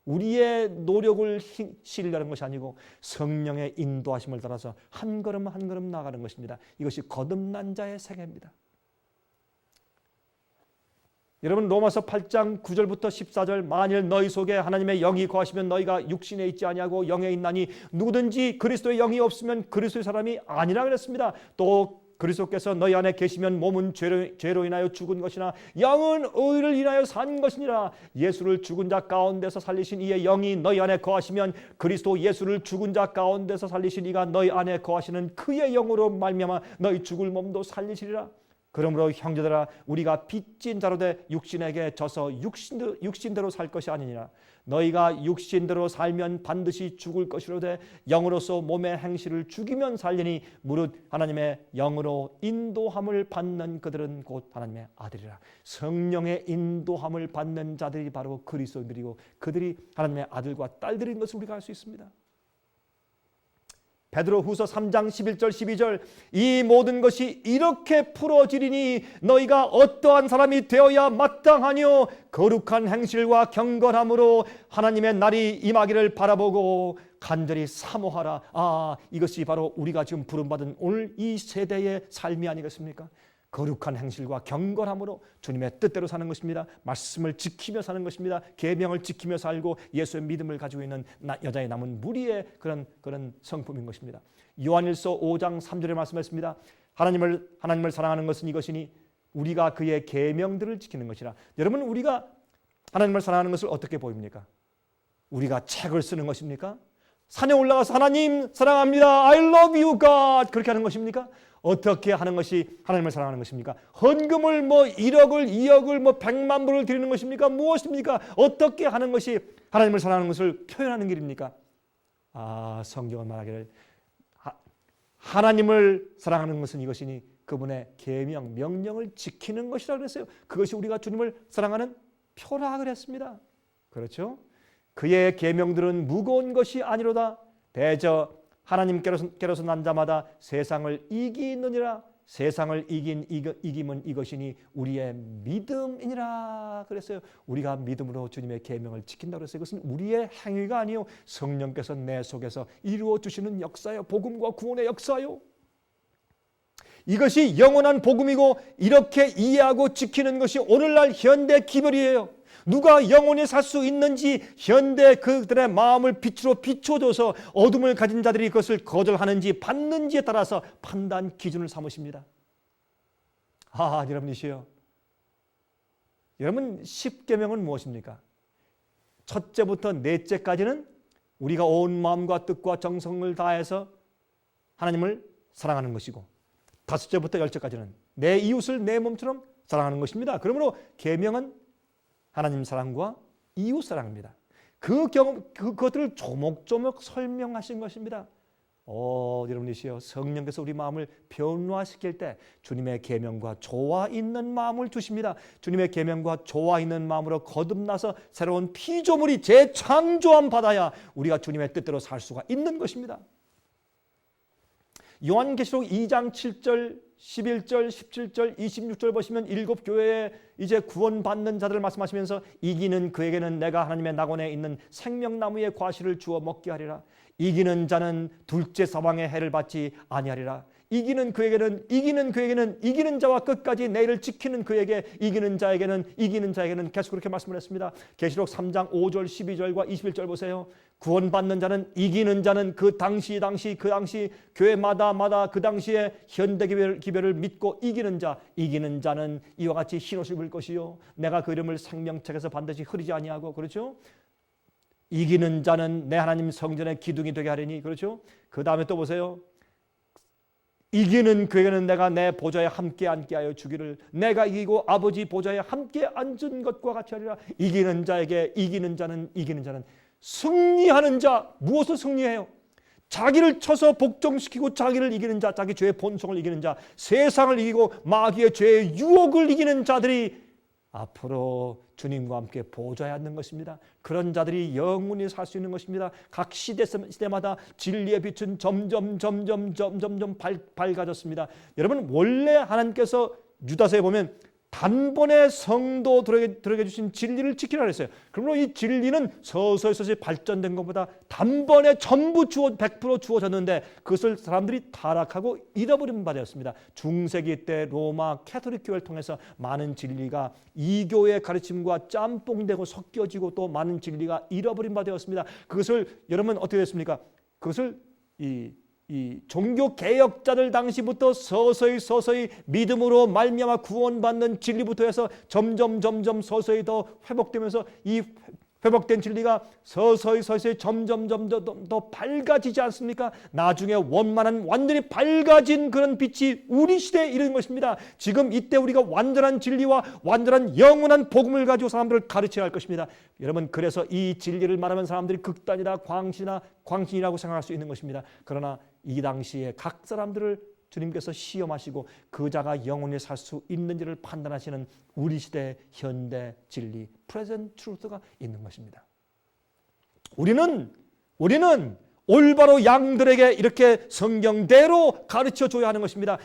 우리의 노력을 신뢰하는 것이 아니고 성령의 인도하심을 따라서 한 걸음 한 걸음 나가는 것입니다. 이것이 거듭난 자의 생애입니다. 여러분 로마서 8장 9절부터 14절 만일 너희 속에 하나님의 영이 거하시면 너희가 육신에 있지 아니하고 영에 있나니 누구든지 그리스도의 영이 없으면 그리스도의 사람이 아니라 그랬습니다. 또 그리스도께서 너희 안에 계시면 몸은 죄로 인하여 죽은 것이나 영은 의를 인하여 산 것이니라. 예수를 죽은 자 가운데서 살리신 이의 영이 너희 안에 거하시면 그리스도 예수를 죽은 자 가운데서 살리신 이가 너희 안에 거하시는 그의 영으로 말미암아 너희 죽을 몸도 살리시리라. 그러므로 형제들아 우리가 빚진 자로 돼 육신에게 져서 육신대로 살 것이 아니니라. 너희가 육신대로 살면 반드시 죽을 것이로되 영으로서 몸의 행실을 죽이면 살리니 무릇 하나님의 영으로 인도함을 받는 그들은 곧 하나님의 아들이라. 성령의 인도함을 받는 자들이 바로 그리스도인들이고 그들이 하나님의 아들과 딸들인 것을 우리가 알 수 있습니다. 베드로후서 3장 11절 12절 이 모든 것이 이렇게 풀어지리니 너희가 어떠한 사람이 되어야 마땅하뇨 거룩한 행실과 경건함으로 하나님의 날이 임하기를 바라보고 간절히 사모하라. 이것이 바로 우리가 지금 부름받은 오늘 이 세대의 삶이 아니겠습니까? 거룩한 행실과 경건함으로 주님의 뜻대로 사는 것입니다. 말씀을 지키며 사는 것입니다. 계명을 지키며 살고 예수의 믿음을 가지고 있는 여자의 남은 무리의 그런 성품인 것입니다. 요한일서 5장 3절에 말씀했습니다. 하나님을 사랑하는 것은 이것이니 우리가 그의 계명들을 지키는 것이라. 여러분 우리가 하나님을 사랑하는 것을 어떻게 보입니까? 우리가 책을 쓰는 것입니까? 산에 올라가서 하나님 사랑합니다. I love you God 그렇게 하는 것입니까? 어떻게 하는 것이 하나님을 사랑하는 것입니까? 헌금을 1억을 2억을 100만 불을 드리는 것입니까? 무엇입니까? 어떻게 하는 것이 하나님을 사랑하는 것을 표현하는 길입니까? 성경은 말하기를 하나님을 사랑하는 것은 이것이니 그분의 계명 명령을 지키는 것이라 그랬어요. 그것이 우리가 주님을 사랑하는 표라 그랬습니다. 그렇죠? 그의 계명들은 무거운 것이 아니로다. 대저 하나님께로서 난 자마다 세상을 이기느니라. 세상을 이김은 이것이니 우리의 믿음이니라 그랬어요. 우리가 믿음으로 주님의 계명을 지킨다고 그랬어요. 이것은 우리의 행위가 아니요 성령께서 내 속에서 이루어 주시는 역사요. 복음과 구원의 역사요. 이것이 영원한 복음이고 이렇게 이해하고 지키는 것이 오늘날 현대 기별이에요. 누가 영원히 살 수 있는지 현대 그들의 마음을 빛으로 비춰줘서 어둠을 가진 자들이 그것을 거절하는지 받는지에 따라서 판단 기준을 삼으십니다. 여러분이시여, 여러분 10계명은 무엇입니까? 첫째부터 넷째까지는 우리가 온 마음과 뜻과 정성을 다해서 하나님을 사랑하는 것이고, 다섯째부터 열째까지는 내 이웃을 내 몸처럼 사랑하는 것입니다. 그러므로 계명은 하나님 사랑과 이웃 사랑입니다. 그것들을 조목조목 설명하신 것입니다. 여러분이시여, 성령께서 우리 마음을 변화시킬 때 주님의 계명과 조화 있는 마음을 주십니다. 주님의 계명과 조화 있는 마음으로 거듭나서 새로운 피조물이 재창조함 받아야 우리가 주님의 뜻대로 살 수가 있는 것입니다. 요한계시록 2장 7절, 11절, 17절, 26절 보시면 일곱 교회에 이제 구원받는 자들을 말씀하시면서 이기는 그에게는 내가 하나님의 낙원에 있는 생명나무의 과실을 주어 먹게 하리라. 이기는 자는 둘째 사방의 해를 받지 아니하리라. 이기는 이기는 자와 끝까지 내일을 지키는 그에게 이기는 자에게는 계속 그렇게 말씀을 했습니다. 계시록 3장 5절 12절과 21절 보세요. 구원받는 자는 이기는 자는 그 당시 교회마다 그 당시에 현대 기별을 믿고 이기는 자는 이와 같이 흰 옷을 입을 것이요 내가 그 이름을 생명책에서 반드시 흐리지 아니하고, 그렇죠? 이기는 자는 내 하나님 성전의 기둥이 되게 하리니, 그렇죠? 그 다음에 또 보세요. 이기는 그에게는 내가 내 보좌에 함께 앉게 하여 주기를, 내가 이기고 아버지 보좌에 함께 앉은 것과 같이 하리라. 이기는 자는 승리하는 자. 무엇을 승리해요? 자기를 쳐서 복종시키고 자기를 이기는 자, 자기 죄의 본성을 이기는 자, 세상을 이기고 마귀의 죄의 유혹을 이기는 자들이 앞으로 주님과 함께 보좌에 앉는 것입니다. 그런 자들이 영원히 살 수 있는 것입니다. 각 시대마다 진리의 빛은 점점 밝아졌습니다. 여러분, 원래 하나님께서 유다서에 보면 단번에 성도들에게 주신 진리를 지키라 그랬어요. 그러므로 이 진리는 서서히 발전된 것보다 단번에 전부 100% 주어졌는데 그것을 사람들이 타락하고 잃어버린 바 되었습니다. 중세기 때 로마 캐톨릭 교회를 통해서 많은 진리가 이교의 가르침과 짬뽕되고 섞여지고 또 많은 진리가 잃어버린 바 되었습니다. 그것을 여러분 어떻게 됐습니까? 그것을 이 종교 개혁자들 당시부터 서서히 믿음으로 말미암아 구원받는 진리부터 해서 점점 서서히 더 회복되면서 이 회복된 진리가 서서히 점점 더 밝아지지 않습니까? 나중에 완전히 밝아진 그런 빛이 우리 시대에 이르는 것입니다. 지금 이때 우리가 완전한 진리와 완전한 영원한 복음을 가지고 사람들을 가르쳐야 할 것입니다. 여러분, 그래서 이 진리를 말하면 사람들이 극단이다, 광신이라고 생각할 수 있는 것입니다. 그러나 이 당시에 각 사람들을 주님께서 시험하시고 그 자가 영원히 살 수 있는지를 판단하시는 우리 시대의 현대 진리, 프레젠트 트루스가 있는 것입니다. 우리는 올바로 양들에게 이렇게 성경대로 가르쳐줘야 하는 것입니다.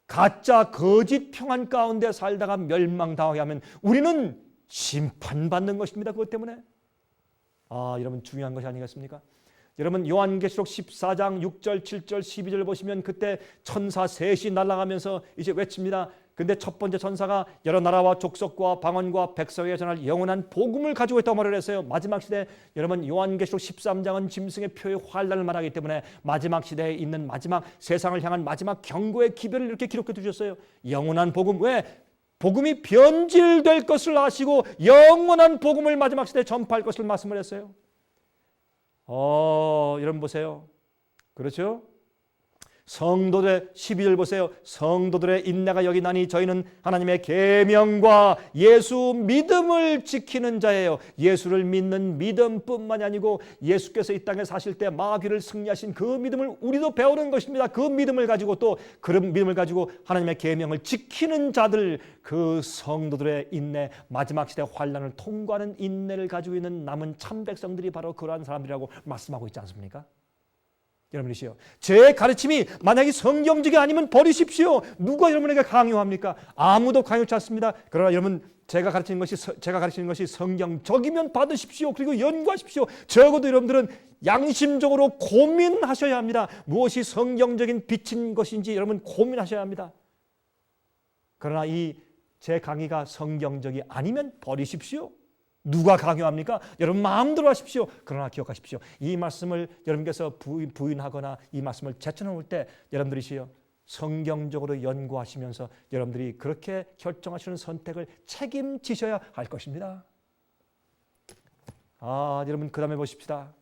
가짜 거짓 평안 가운데 살다가 멸망당하게 하면 우리는 심판받는 것입니다. 그것 때문에 여러분, 중요한 것이 아니겠습니까? 여러분, 요한계시록 14장 6절 7절 12절 보시면 그때 천사 셋이 날아가면서 이제 외칩니다. 근데 첫 번째 천사가 여러 나라와 족속과 방언과 백성에게 전할 영원한 복음을 가지고 있다고 말을 했어요. 마지막 시대, 여러분, 요한계시록 13장은 짐승의 표의 환란을 말하기 때문에 마지막 시대에 있는 마지막 세상을 향한 마지막 경고의 기별을 이렇게 기록해 두셨어요. 영원한 복음. 왜? 복음이 변질될 것을 아시고 영원한 복음을 마지막 시대에 전파할 것을 말씀을 했어요. 여러분 보세요. 그렇죠? 성도들의 12절 보세요. 성도들의 인내가 여기 나니 저희는 하나님의 계명과 예수 믿음을 지키는 자예요. 예수를 믿는 믿음뿐만이 아니고 예수께서 이 땅에 사실 때 마귀를 승리하신 그 믿음을 우리도 배우는 것입니다. 그 믿음을 가지고 또 그런 믿음을 가지고 하나님의 계명을 지키는 자들, 그 성도들의 인내, 마지막 시대 환난을 통과하는 인내를 가지고 있는 남은 참 백성들이 바로 그러한 사람들이라고 말씀하고 있지 않습니까? 여러분이시요. 제 가르침이 만약에 성경적이 아니면 버리십시오. 누가 여러분에게 강요합니까? 아무도 강요치 않습니다. 그러나 여러분 제가 가르치는 것이 성경적이면 받으십시오. 그리고 연구하십시오. 적어도 여러분들은 양심적으로 고민하셔야 합니다. 무엇이 성경적인 빛인 것인지 여러분 고민하셔야 합니다. 그러나 이 제 강의가 성경적이 아니면 버리십시오. 누가 강요합니까? 여러분 마음대로 하십시오. 그러나 기억하십시오. 이 말씀을 여러분께서 부인하거나 이 말씀을 제쳐놓을 때 여러분들이시요 성경적으로 연구하시면서 여러분들이 그렇게 결정하시는 선택을 책임지셔야 할 것입니다. 여러분 그 다음에 보십시다.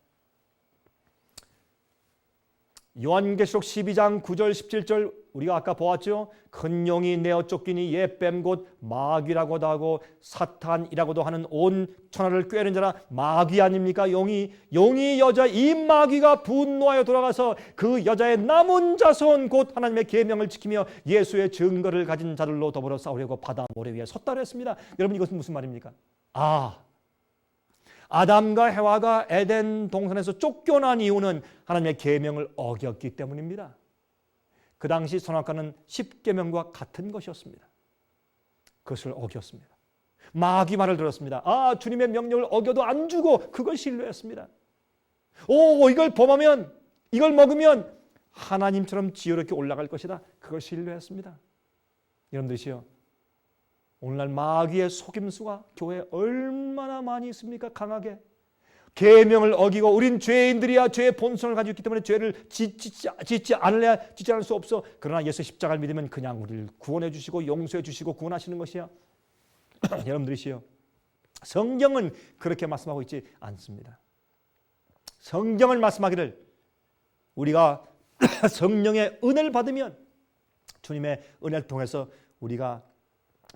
요한계시록 12장 9절 17절 우리가 아까 보았죠. 큰 용이 내어 쫓기니 옛뱀 곧 마귀라고도 하고 사탄이라고도 하는 온 천하를 꿰는 자라. 마귀 아닙니까? 용이 여자. 이 마귀가 분노하여 돌아가서 그 여자의 남은 자손 곧 하나님의 계명을 지키며 예수의 증거를 가진 자들로 더불어 싸우려고 바다 모래 위에 섰다 그랬습니다. 여러분 이것은 무슨 말입니까? 아담과 해와가 에덴 동산에서 쫓겨난 이유는 하나님의 계명을 어겼기 때문입니다. 그 당시 선악과는 10계명과 같은 것이었습니다. 그것을 어겼습니다. 마귀 말을 들었습니다. 주님의 명령을 어겨도 안 주고 그걸 신뢰했습니다. 이걸 범하면 이걸 먹으면 하나님처럼 지혜롭게 올라갈 것이다. 그걸 신뢰했습니다. 여러분들이시요. 오늘날 마귀의 속임수가 교회에 얼마나 많이 있습니까? 강하게. 계명을 어기고 우린 죄인들이야 죄의 본성을 가지고 있기 때문에 죄를 짓지 않을 수 없어. 그러나 예수 십자가를 믿으면 그냥 우리를 구원해 주시고 용서해 주시고 구원하시는 것이야. 여러분들이시요. 성경은 그렇게 말씀하고 있지 않습니다. 성경을 말씀하기를 우리가 성령의 은혜를 받으면 주님의 은혜를 통해서 우리가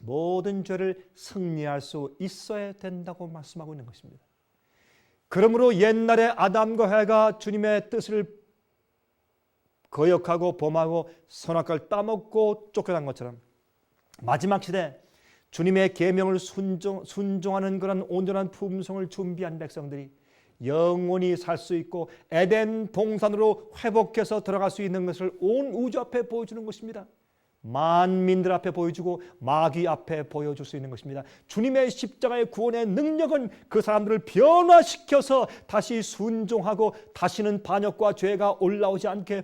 모든 죄를 승리할 수 있어야 된다고 말씀하고 있는 것입니다. 그러므로 옛날에 아담과 해가 주님의 뜻을 거역하고 범하고 선악과를 따먹고 쫓겨난 것처럼 마지막 시대 주님의 계명을 순종하는 그런 온전한 품성을 준비한 백성들이 영원히 살 수 있고 에덴 동산으로 회복해서 들어갈 수 있는 것을 온 우주 앞에 보여주는 것입니다. 만민들 앞에 보여주고 마귀 앞에 보여줄 수 있는 것입니다. 주님의 십자가의 구원의 능력은 그 사람들을 변화시켜서 다시 순종하고 다시는 반역과 죄가 올라오지 않게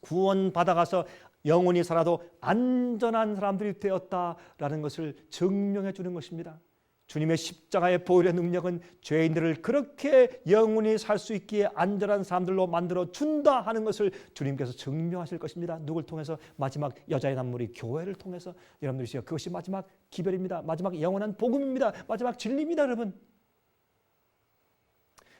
구원받아가서 영원히 살아도 안전한 사람들이 되었다라는 것을 증명해 주는 것입니다. 주님의 십자가의 보혈의 능력은 죄인들을 그렇게 영원히 살 수 있기에 안전한 사람들로 만들어 준다 하는 것을 주님께서 증명하실 것입니다. 누굴 통해서? 마지막 여자의 남물이 교회를 통해서. 여러분들이시여, 그것이 마지막 기별입니다. 마지막 영원한 복음입니다. 마지막 진리입니다. 여러분,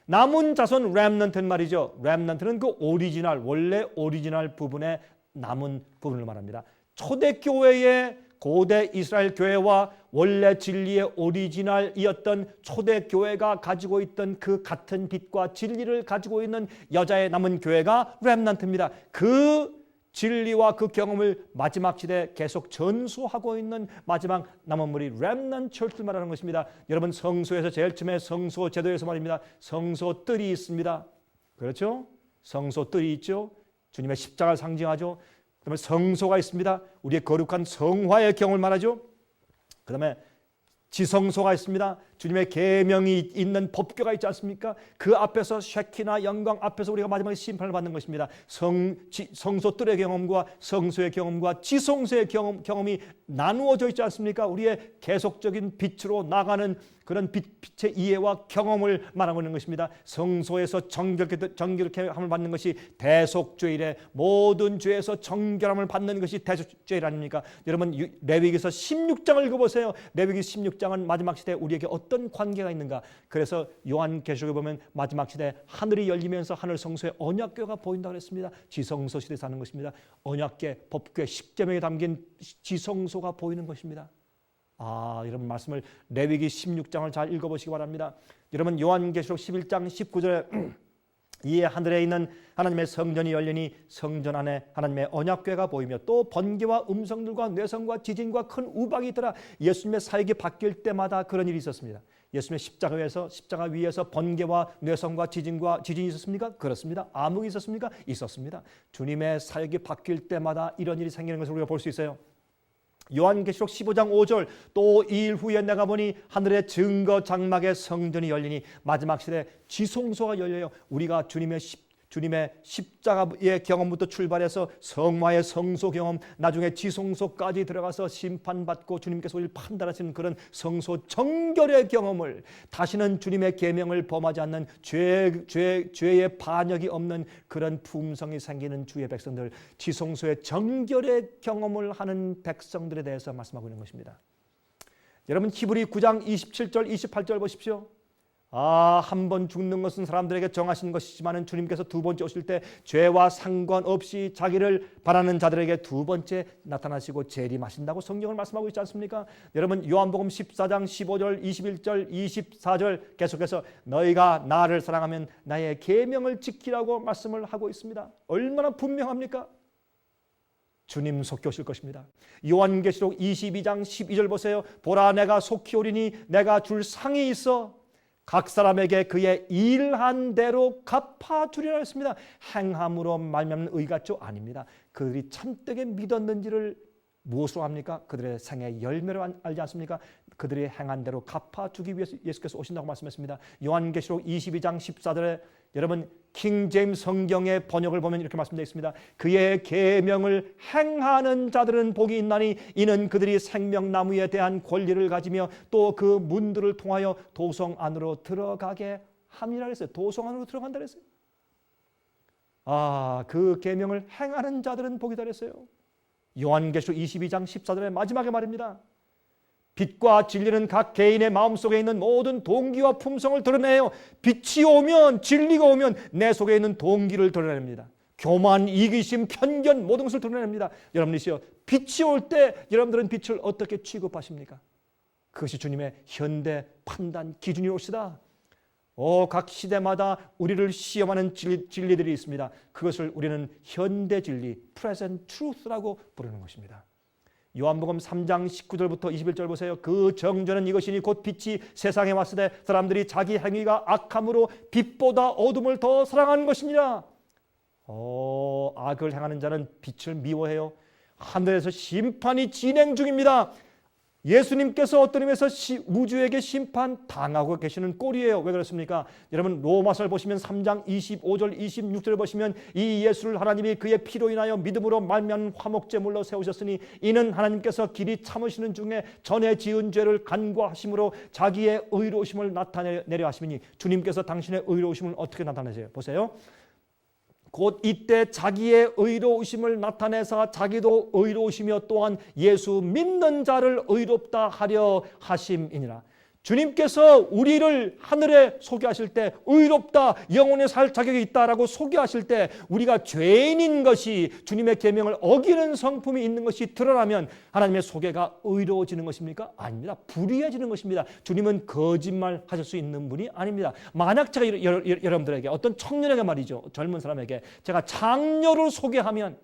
남은 자손 렘넌트는 말이죠. 렘넌트는 그 오리지널, 원래 오리지널 부분의 남은 부분을 말합니다. 초대교회의 고대 이스라엘 교회와 원래 진리의 오리지널이었던 초대교회가 가지고 있던 그 같은 빛과 진리를 가지고 있는 여자의 남은 교회가 렘넌트입니다. 그 진리와 그 경험을 마지막 시대에 계속 전수하고 있는 마지막 남은 무리 렘넌트 처치를 말하는 것입니다. 여러분, 성소에서 제일 처음에 성소 제도에서 말입니다. 성소 뜰이 있습니다. 그렇죠? 성소 뜰이 있죠. 주님의 십자가를 상징하죠. 그 다음에 성소가 있습니다. 우리의 거룩한 성화의 경험을 말하죠. 그 다음에 지성소가 있습니다. 주님의 계명이 있는 법궤가 있지 않습니까? 그 앞에서 쉐키나 영광 앞에서 우리가 마지막에 심판을 받는 것입니다. 성소 뜰의 경험과 성소의 경험과 지성소의 경험이 나누어져 있지 않습니까? 우리의 계속적인 빛으로 나가는 그런 빛의 이해와 경험을 말하고 있는 것입니다. 성소에서 정결케 함을 받는 것이 대속죄일에 모든 죄에서 정결함을 받는 것이 대속죄일 아닙니까? 여러분, 레위기서 16장을 읽어보세요. 레위기 16장은 마지막 시대에 우리에게 어떤 관계가 있는가? 그래서 요한계시록에 보면 마지막 시대에 하늘이 열리면서 하늘 성소에 언약궤가 보인다고 했습니다. 지성소 시대에 사는 것입니다. 언약궤, 법궤, 십계명에 담긴 지성소가 보이는 것입니다. 여러분, 말씀을 레위기 16장을 잘 읽어보시기 바랍니다. 여러분, 요한계시록 11장 19절에 이에 하늘에 있는 하나님의 성전이 열리니 성전 안에 하나님의 언약궤가 보이며 또 번개와 음성들과 뇌성과 지진과 큰 우박이 있더라. 예수님의 사역이 바뀔 때마다 그런 일이 있었습니다. 예수님의 십자가 위에서 번개와 뇌성과 지진이 있었습니까? 그렇습니다. 암흑이 있었습니까? 있었습니다. 주님의 사역이 바뀔 때마다 이런 일이 생기는 것을 우리가 볼 수 있어요. 요한계시록 15장 5절 또 2일 후에 내가 보니 하늘의 증거 장막의 성전이 열리니 마지막 시대 지성소가 열려요. 우리가 주님의 십자가의 경험부터 출발해서 성화의 성소 경험, 나중에 지성소까지 들어가서 심판받고 주님께서 우리를 판단하시는 그런 성소 정결의 경험을, 다시는 주님의 계명을 범하지 않는 죄의 반역이 없는 그런 품성이 생기는 주의 백성들, 지성소의 정결의 경험을 하는 백성들에 대해서 말씀하고 있는 것입니다. 여러분 히브리 9장 27절 28절 보십시오. 한 번 죽는 것은 사람들에게 정하신 것이지만 주님께서 두 번째 오실 때 죄와 상관없이 자기를 바라는 자들에게 두 번째 나타나시고 재림하신다고 성경을 말씀하고 있지 않습니까? 여러분 요한복음 14장 15절 21절 24절 계속해서 너희가 나를 사랑하면 나의 계명을 지키라고 말씀을 하고 있습니다. 얼마나 분명합니까? 주님 속히 오실 것입니다. 요한계시록 22장 12절 보세요. 보라 내가 속히 오리니 내가 줄 상이 있어 각 사람에게 그의 일한 대로 갚아주리라 했습니다. 행함으로 말미암는 의 같죠? 아닙니다. 그들이 참되게 믿었는지를 무엇으로 합니까? 그들의 생의 열매로 알지 않습니까? 그들이 행한 대로 갚아주기 위해서 예수께서 오신다고 말씀했습니다. 요한계시록 22장 14절에 여러분 킹 제임스 성경의 번역을 보면 이렇게 말씀되어 있습니다. 그의 계명을 행하는 자들은 복이 있나니 이는 그들이 생명나무에 대한 권리를 가지며 또 그 문들을 통하여 도성 안으로 들어가게 함이라 했어요. 도성 안으로 들어간다 했어요. 그 계명을 행하는 자들은 복이다 했어요. 요한계시록 22장 14절의 마지막에 말입니다. 빛과 진리는 각 개인의 마음속에 있는 모든 동기와 품성을 드러내요. 빛이 오면, 진리가 오면 내 속에 있는 동기를 드러냅니다. 교만, 이기심, 편견 모든 것을 드러냅니다. 여러분이시여, 빛이 올 때 여러분들은 빛을 어떻게 취급하십니까? 그것이 주님의 현대 판단 기준이 옵시다. 각 시대마다 우리를 시험하는 진리들이 있습니다. 그것을 우리는 현대 진리, present truth라고 부르는 것입니다. 요한복음 3장 19절부터 21절 보세요. 그 정죄는 이것이니 곧 빛이 세상에 왔을 때 사람들이 자기 행위가 악함으로 빛보다 어둠을 더 사랑하는 것이니라. 악을 행하는 자는 빛을 미워해요. 하늘에서 심판이 진행 중입니다. 예수님께서 어떤 의미에서 우주에게 심판당하고 계시는 꼴이에요. 왜 그렇습니까? 여러분 로마서를 보시면 3장 25절 26절을 보시면 이 예수를 하나님이 그의 피로 인하여 믿음으로 말미암은 화목제물로 세우셨으니 이는 하나님께서 길이 참으시는 중에 전에 지은 죄를 간과하심으로 자기의 의로우심을 나타내려 하시니 주님께서 당신의 의로우심을 어떻게 나타내세요? 보세요. 곧 이때 자기의 의로우심을 나타내사 자기도 의로우시며 또한 예수 믿는 자를 의롭다 하려 하심이니라. 주님께서 우리를 하늘에 소개하실 때 의롭다, 영혼에 살 자격이 있다라고 소개하실 때 우리가 죄인인 것이 주님의 계명을 어기는 성품이 있는 것이 드러나면 하나님의 소개가 의로워지는 것입니까? 아닙니다. 불의해지는 것입니다. 주님은 거짓말 하실 수 있는 분이 아닙니다. 만약 제가 여러분들에게 어떤 청년에게 말이죠, 젊은 사람에게 제가 장녀를 소개하면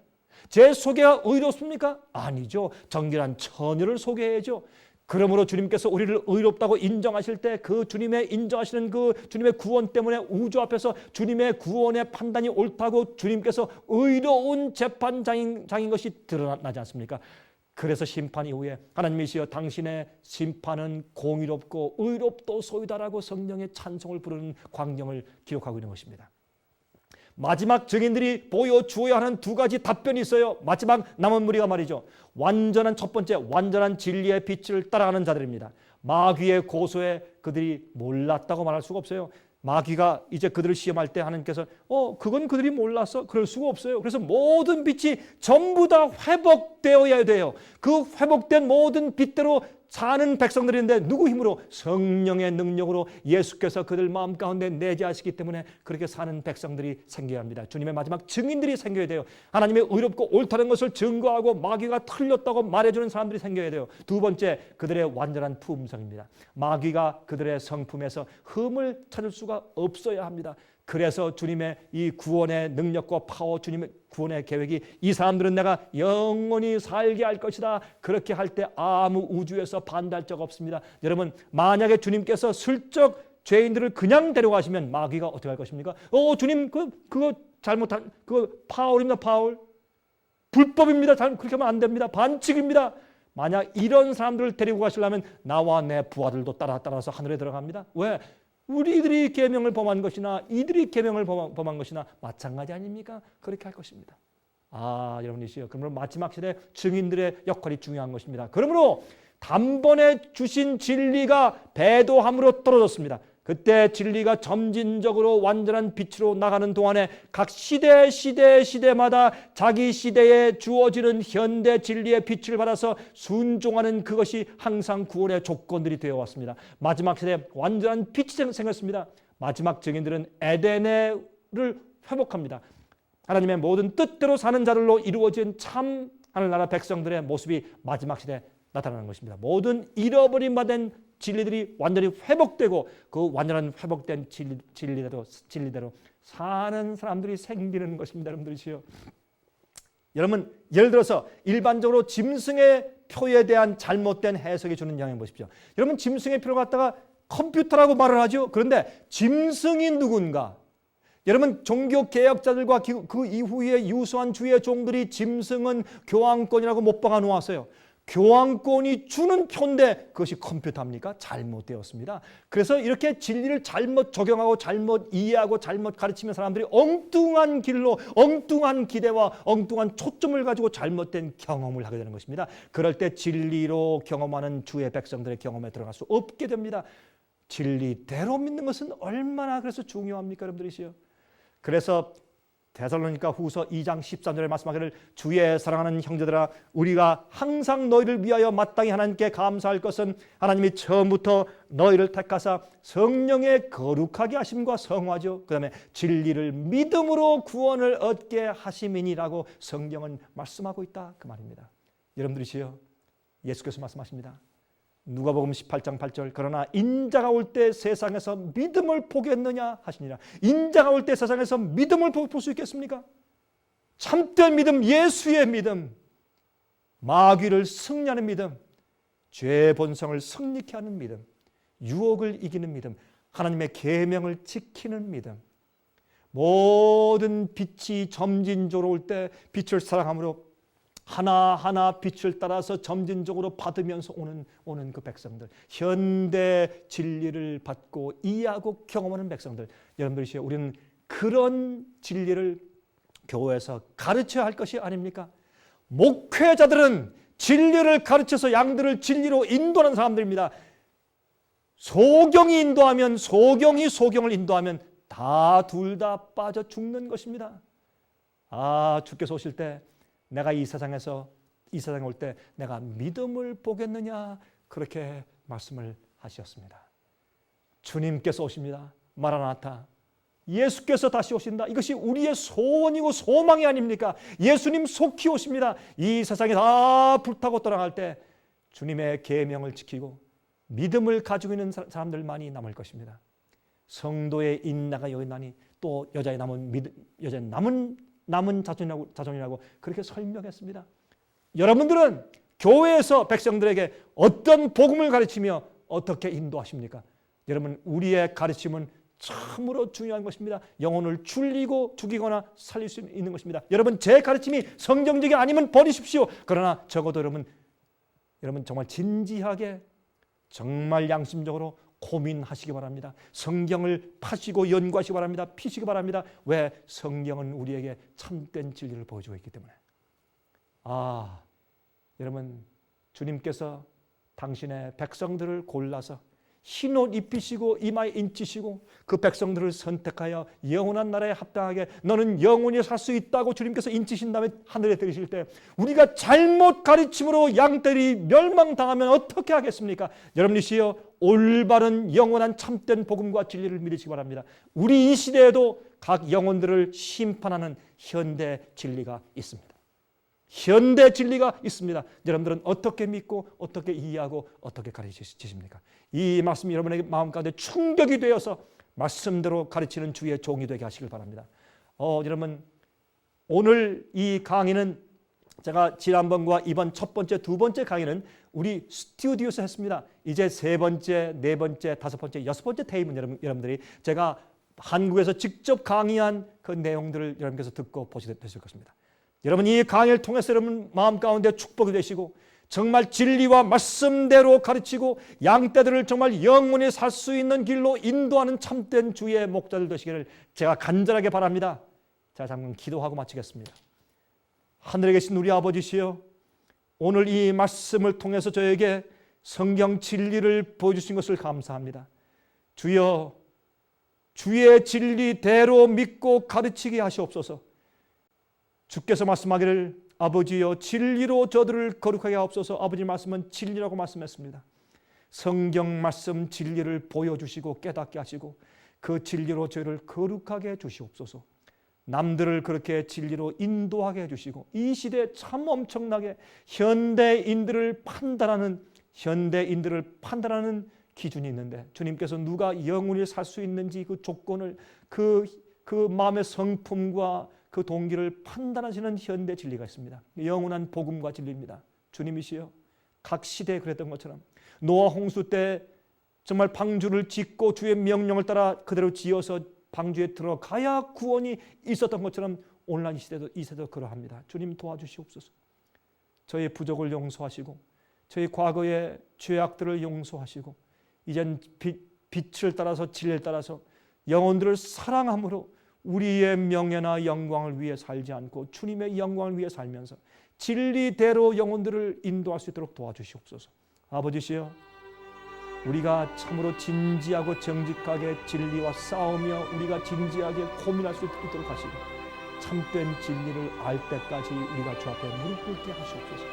제 소개가 의롭습니까? 아니죠. 정결한 처녀를 소개해야죠. 그러므로 주님께서 우리를 의롭다고 인정하실 때 그 주님의 인정하시는 그 주님의 구원 때문에 우주 앞에서 주님의 구원의 판단이 옳다고 주님께서 의로운 재판장인 것이 드러나지 않습니까? 그래서 심판 이후에 하나님이시여 당신의 심판은 공의롭고 의롭도소이다라고 성령의 찬송을 부르는 광경을 기록하고 있는 것입니다. 마지막 증인들이 보여주어야 하는 두 가지 답변이 있어요. 마지막 남은 무리가 말이죠. 첫 번째 완전한 진리의 빛을 따라가는 자들입니다. 마귀의 고소에 그들이 몰랐다고 말할 수가 없어요. 마귀가 이제 그들을 시험할 때 하나님께서 그건 그들이 몰랐어. 그럴 수가 없어요. 그래서 모든 빛이 전부 다 회복되어야 돼요. 그 회복된 모든 빛대로 사는 백성들인데 누구 힘으로? 성령의 능력으로 예수께서 그들 마음 가운데 내재하시기 때문에 그렇게 사는 백성들이 생겨야 합니다. 주님의 마지막 증인들이 생겨야 돼요. 하나님의 의롭고 옳다는 것을 증거하고 마귀가 틀렸다고 말해주는 사람들이 생겨야 돼요. 두 번째, 그들의 완전한 품성입니다. 마귀가 그들의 성품에서 흠을 찾을 수가 없어야 합니다. 그래서 주님의 이 구원의 능력과 파워, 주님의 구원의 계획이 이 사람들은 내가 영원히 살게 할 것이다. 그렇게 할 때 아무 우주에서 반대할 적 없습니다. 여러분, 만약에 주님께서 슬쩍 죄인들을 그냥 데려가시면 마귀가 어떻게 할 것입니까? 주님 그거 잘못한 그거 파울입니다. 파울. 불법입니다. 그렇게 하면 안 됩니다. 반칙입니다. 만약 이런 사람들을 데리고 가시려면 나와 내 부하들도 따라서 하늘에 들어갑니다. 왜? 우리들이 계명을 범한 것이나 이들이 계명을 범한 것이나 마찬가지 아닙니까? 그렇게 할 것입니다. 여러분이시여. 그러므로 마지막 시대 증인들의 역할이 중요한 것입니다. 그러므로 단번에 주신 진리가 배도함으로 떨어졌습니다. 그때 진리가 점진적으로 완전한 빛으로 나가는 동안에 각 시대마다 자기 시대에 주어지는 현대 진리의 빛을 받아서 순종하는 그것이 항상 구원의 조건들이 되어 왔습니다. 마지막 시대에 완전한 빛이 생겼습니다. 마지막 증인들은 에덴을 회복합니다. 하나님의 모든 뜻대로 사는 자들로 이루어진 참 하늘나라 백성들의 모습이 마지막 시대에 나타나는 것입니다. 모든 잃어버린 바 된 진리들이 완전히 회복되고 그 완전한 회복된 진리대로 사는 사람들이 생기는 것입니다. 여러분들이시여. 여러분, 예를 들어서 일반적으로 짐승의 표에 대한 잘못된 해석이 주는 영향을 보십시오. 여러분, 짐승의 표를 갖다가 컴퓨터라고 말을 하죠. 그런데 짐승이 누군가? 여러분, 종교 개혁자들과 그 이후에 유수한 주의 종들이 짐승은 교황권이라고 못 박아 놓았어요. 교황권이 주는 표인데 그것이 컴퓨터입니까? 잘못되었습니다. 그래서 이렇게 진리를 잘못 적용하고 잘못 이해하고 잘못 가르치는 사람들이 엉뚱한 길로 엉뚱한 기대와 엉뚱한 초점을 가지고 잘못된 경험을 하게 되는 것입니다. 그럴 때 진리로 경험하는 주의 백성들의 경험에 들어갈 수 없게 됩니다. 진리대로 믿는 것은 얼마나 그래서 중요합니까, 여러분들이시여. 그래서 데살로니가 후서 2장 13절에 말씀하기를 주의 사랑하는 형제들아 우리가 항상 너희를 위하여 마땅히 하나님께 감사할 것은 하나님이 처음부터 너희를 택하사 성령의 거룩하게 하심과 성화죠. 그 다음에 진리를 믿음으로 구원을 얻게 하심이니라고 성경은 말씀하고 있다 그 말입니다. 여러분들이시여, 예수께서 말씀하십니다. 누가복음 18장 8절 그러나 인자가 올 때 세상에서 믿음을 보겠느냐 하시니라. 인자가 올 때 세상에서 믿음을 볼 수 있겠습니까? 참된 믿음, 예수의 믿음, 마귀를 승리하는 믿음, 죄의 본성을 승리케 하는 믿음, 유혹을 이기는 믿음, 하나님의 계명을 지키는 믿음, 모든 빛이 점진적으로 올 때 빛을 사랑함으로 하나하나 빛을 따라서 점진적으로 받으면서 오는 그 백성들, 현대 진리를 받고 이해하고 경험하는 백성들, 여러분들이시여, 우리는 그런 진리를 교회에서 가르쳐야 할 것이 아닙니까? 목회자들은 진리를 가르쳐서 양들을 진리로 인도하는 사람들입니다. 소경이 인도하면, 소경이 소경을 인도하면 둘 다 빠져 죽는 것입니다. 주께서 오실 때 내가 이 세상에 올 때 내가 믿음을 보겠느냐, 그렇게 말씀을 하셨습니다. 주님께서 오십니다. 마라나타, 예수께서 다시 오신다. 이것이 우리의 소원이고 소망이 아닙니까? 예수님 속히 오십니다. 이 세상이 다 불타고 떠나갈 때 주님의 계명을 지키고 믿음을 가지고 있는 사람들만이 남을 것입니다. 성도의 인내가 여인나니 또 여자의 남은 자손이라고 그렇게 설명했습니다. 여러분들은 교회에서 백성들에게 어떤 복음을 가르치며 어떻게 인도하십니까? 여러분, 우리의 가르침은 참으로 중요한 것입니다. 영혼을 죽이거나 살릴 수 있는 것입니다. 여러분, 제 가르침이 성경적이 아니면 버리십시오. 그러나 적어도 여러분 정말 진지하게, 정말 양심적으로 고민하시기 바랍니다. 성경을 파시고 연구하시기 바랍니다. 피시기 바랍니다. 왜? 성경은 우리에게 참된 진리를 보여주고 있기 때문에. 여러분, 주님께서 당신의 백성들을 골라서 흰옷 입히시고 이마에 인치시고 그 백성들을 선택하여 영원한 나라에 합당하게 너는 영원히 살 수 있다고 주님께서 인치신 다음에 하늘에 들이실 때 우리가 잘못 가르침으로 양떼들이 멸망당하면 어떻게 하겠습니까? 여러분이시여, 올바른 영원한 참된 복음과 진리를 믿으시기 바랍니다. 우리 이 시대에도 각 영혼들을 심판하는 현대 진리가 있습니다. 현대 진리가 있습니다. 여러분들은 어떻게 믿고 어떻게 이해하고 어떻게 가르치십니까? 이 말씀이 여러분에게 마음 가운데 충격이 되어서 말씀대로 가르치는 주의 종이 되게 하시길 바랍니다. 여러분, 오늘 이 강의는 제가 지난번과 이번 첫 번째, 두 번째 강의는 우리 스튜디오에서 했습니다. 이제 세 번째, 네 번째, 다섯 번째, 여섯 번째 테이프는 여러분들이 제가 한국에서 직접 강의한 그 내용들을 여러분께서 듣고 보시게 되실 것입니다. 여러분, 이 강의를 통해서 여러분 마음 가운데 축복이 되시고 정말 진리와 말씀대로 가르치고 양떼들을 정말 영원히 살 수 있는 길로 인도하는 참된 주의 목자들 되시기를 제가 간절하게 바랍니다. 자, 잠깐 기도하고 마치겠습니다. 하늘에 계신 우리 아버지시여, 오늘 이 말씀을 통해서 저에게 성경 진리를 보여주신 것을 감사합니다. 주여, 주의 진리대로 믿고 가르치게 하시옵소서. 주께서 말씀하기를 아버지여 진리로 저들을 거룩하게 하옵소서. 아버지 말씀은 진리라고 말씀했습니다. 성경 말씀 진리를 보여주시고 깨닫게 하시고 그 진리로 저희를 거룩하게 해주시옵소서. 남들을 그렇게 진리로 인도하게 해주시고 이 시대에 참 엄청나게 현대인들을 판단하는 기준이 있는데 주님께서 누가 영원히 살 수 있는지 그 조건을 그 마음의 성품과 그 동기를 판단하시는 현대 진리가 있습니다. 영원한 복음과 진리입니다. 주님이시여, 각 시대에 그랬던 것처럼 노아 홍수 때 정말 방주를 짓고 주의 명령을 따라 그대로 지어서 방주에 들어가야 구원이 있었던 것처럼 오늘날 이 시대도 그러합니다. 주님 도와주시옵소서. 저의 부족을 용서하시고 저희 과거의 죄악들을 용서하시고 이젠 빛을 따라서 진리를 따라서 영혼들을 사랑함으로 우리의 명예나 영광을 위해 살지 않고 주님의 영광을 위해 살면서 진리대로 영혼들을 인도할 수 있도록 도와주시옵소서. 아버지시여, 우리가 참으로 진지하고 정직하게 진리와 싸우며 우리가 진지하게 고민할 수 있도록 하시고 참된 진리를 알 때까지 우리가 주 앞에 무릎 꿇게 하시옵소서.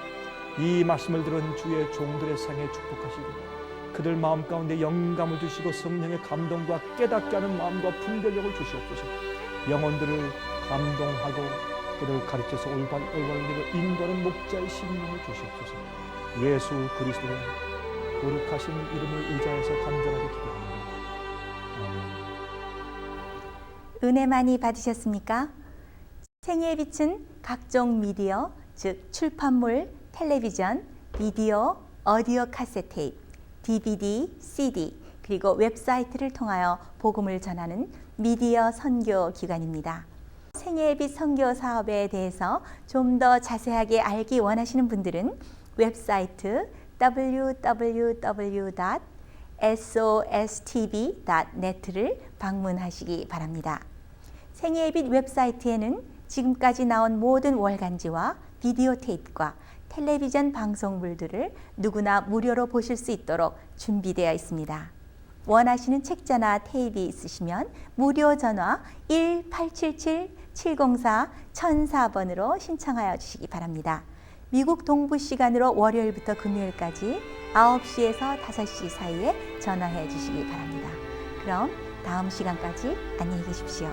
이 말씀을 들은 주의 종들의 생에 축복하시고 그들 마음 가운데 영감을 주시고 성령의 감동과 깨닫게 하는 마음과 분별력을 주시옵소서. 영혼들을 감동하고 그들을 가르쳐서 올바른 길로 인도하는 목자의 심령을 주시옵소서. 예수 그리스도의 거룩하신 이름을 의지해서 간절하게 기도합니다. 아멘. 은혜 많이 받으셨습니까? 생애의 빛은 각종 미디어, 즉 출판물, 텔레비전, 비디오, 오디오 카세트 테이프, DVD, CD, 그리고 웹사이트를 통하여 복음을 전하는 미디어 선교 기관입니다. 생애의 빛 선교 사업에 대해서 좀 더 자세하게 알기 원하시는 분들은 웹사이트 www.sostv.net를 방문하시기 바랍니다. 생애의 빛 웹사이트에는 지금까지 나온 모든 월간지와 비디오 테이프와 텔레비전 방송물들을 누구나 무료로 보실 수 있도록 준비되어 있습니다. 원하시는 책자나 테이프 있으시면 무료 전화 1-877-704-1004번으로 신청하여 주시기 바랍니다. 미국 동부 시간으로 월요일부터 금요일까지 9시에서 5시 사이에 전화해 주시기 바랍니다. 그럼 다음 시간까지 안녕히 계십시오.